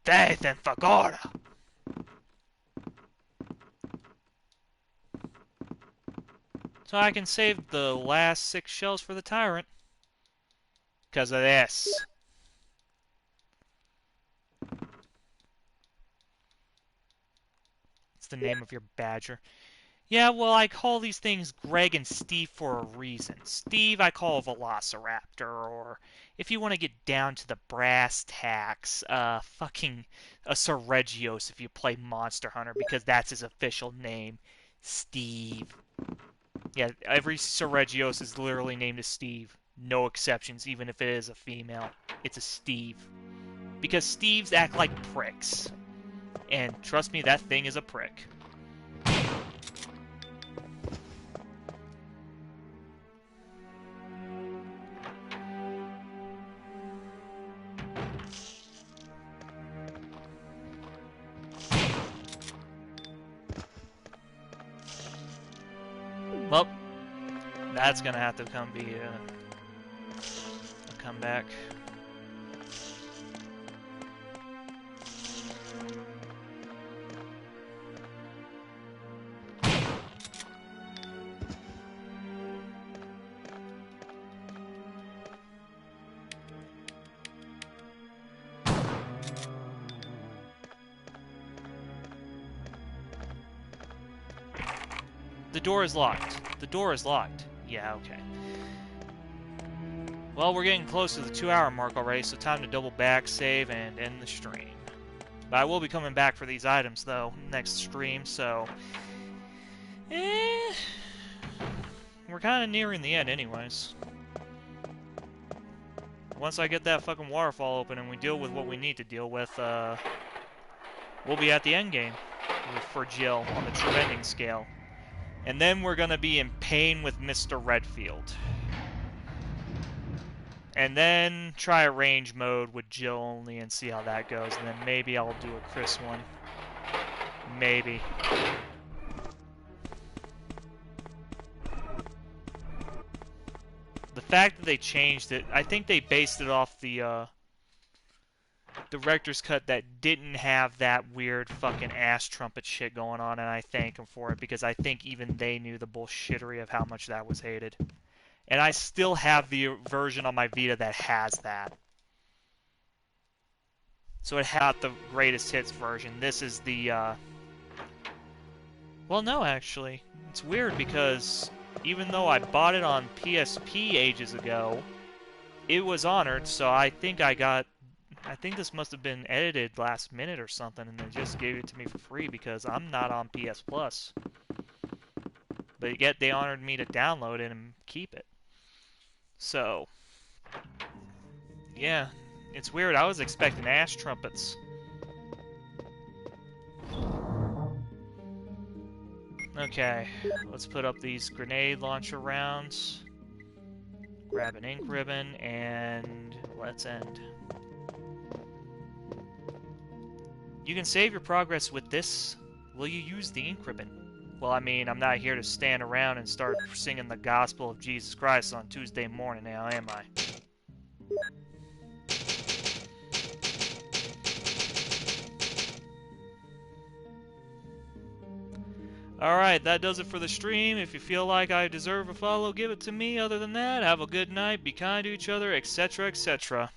Faith and Fagora. So I can save the last 6 shells for the Tyrant. Because of this. It's the name of your badger. Yeah, well, I call these things Greg and Steve for a reason. Steve I call a Velociraptor, or if you want to get down to the brass tacks, fucking a Seregios if you play Monster Hunter, because that's his official name. Steve. Yeah, every Seregios is literally named as Steve. No exceptions, even if it is a female. It's a Steve. Because Steves act like pricks. And trust me, that thing is a prick. Well, that's gonna have to be a comeback. The door is locked. The door is locked. Yeah, okay. Well, we're getting close to the 2-hour mark already, so time to double back, save, and end the stream. But I will be coming back for these items, though, next stream, so... We're kind of nearing the end anyways. Once I get that fucking waterfall open and we deal with what we need to deal with, we'll be at the end game for Jill on the true ending scale. And then we're going to be in pain with Mr. Redfield. And then try a range mode with Jill only and see how that goes. And then maybe I'll do a Chris one. Maybe. The fact that they changed it, I think they based it off the director's cut that didn't have that weird fucking ass trumpet shit going on, and I thank them for it, because I think even they knew the bullshittery of how much that was hated. And I still have the version on my Vita that has that. So it had the greatest hits version. This is the, well, no, actually. It's weird because even though I bought it on PSP ages ago, it was honored, so I think this must have been edited last minute or something, and they just gave it to me for free because I'm not on PS Plus. But yet they honored me to download it and keep it. So, yeah, it's weird. I was expecting ash trumpets. Okay, let's put up these grenade launcher rounds. Grab an ink ribbon, and let's end. You can save your progress with this. Will you use the ink ribbon? Well, I mean, I'm not here to stand around and start singing the gospel of Jesus Christ on Tuesday morning now, am I? Alright, that does it for the stream. If you feel like I deserve a follow, give it to me. Other than that, have a good night, be kind to each other, etc., etc.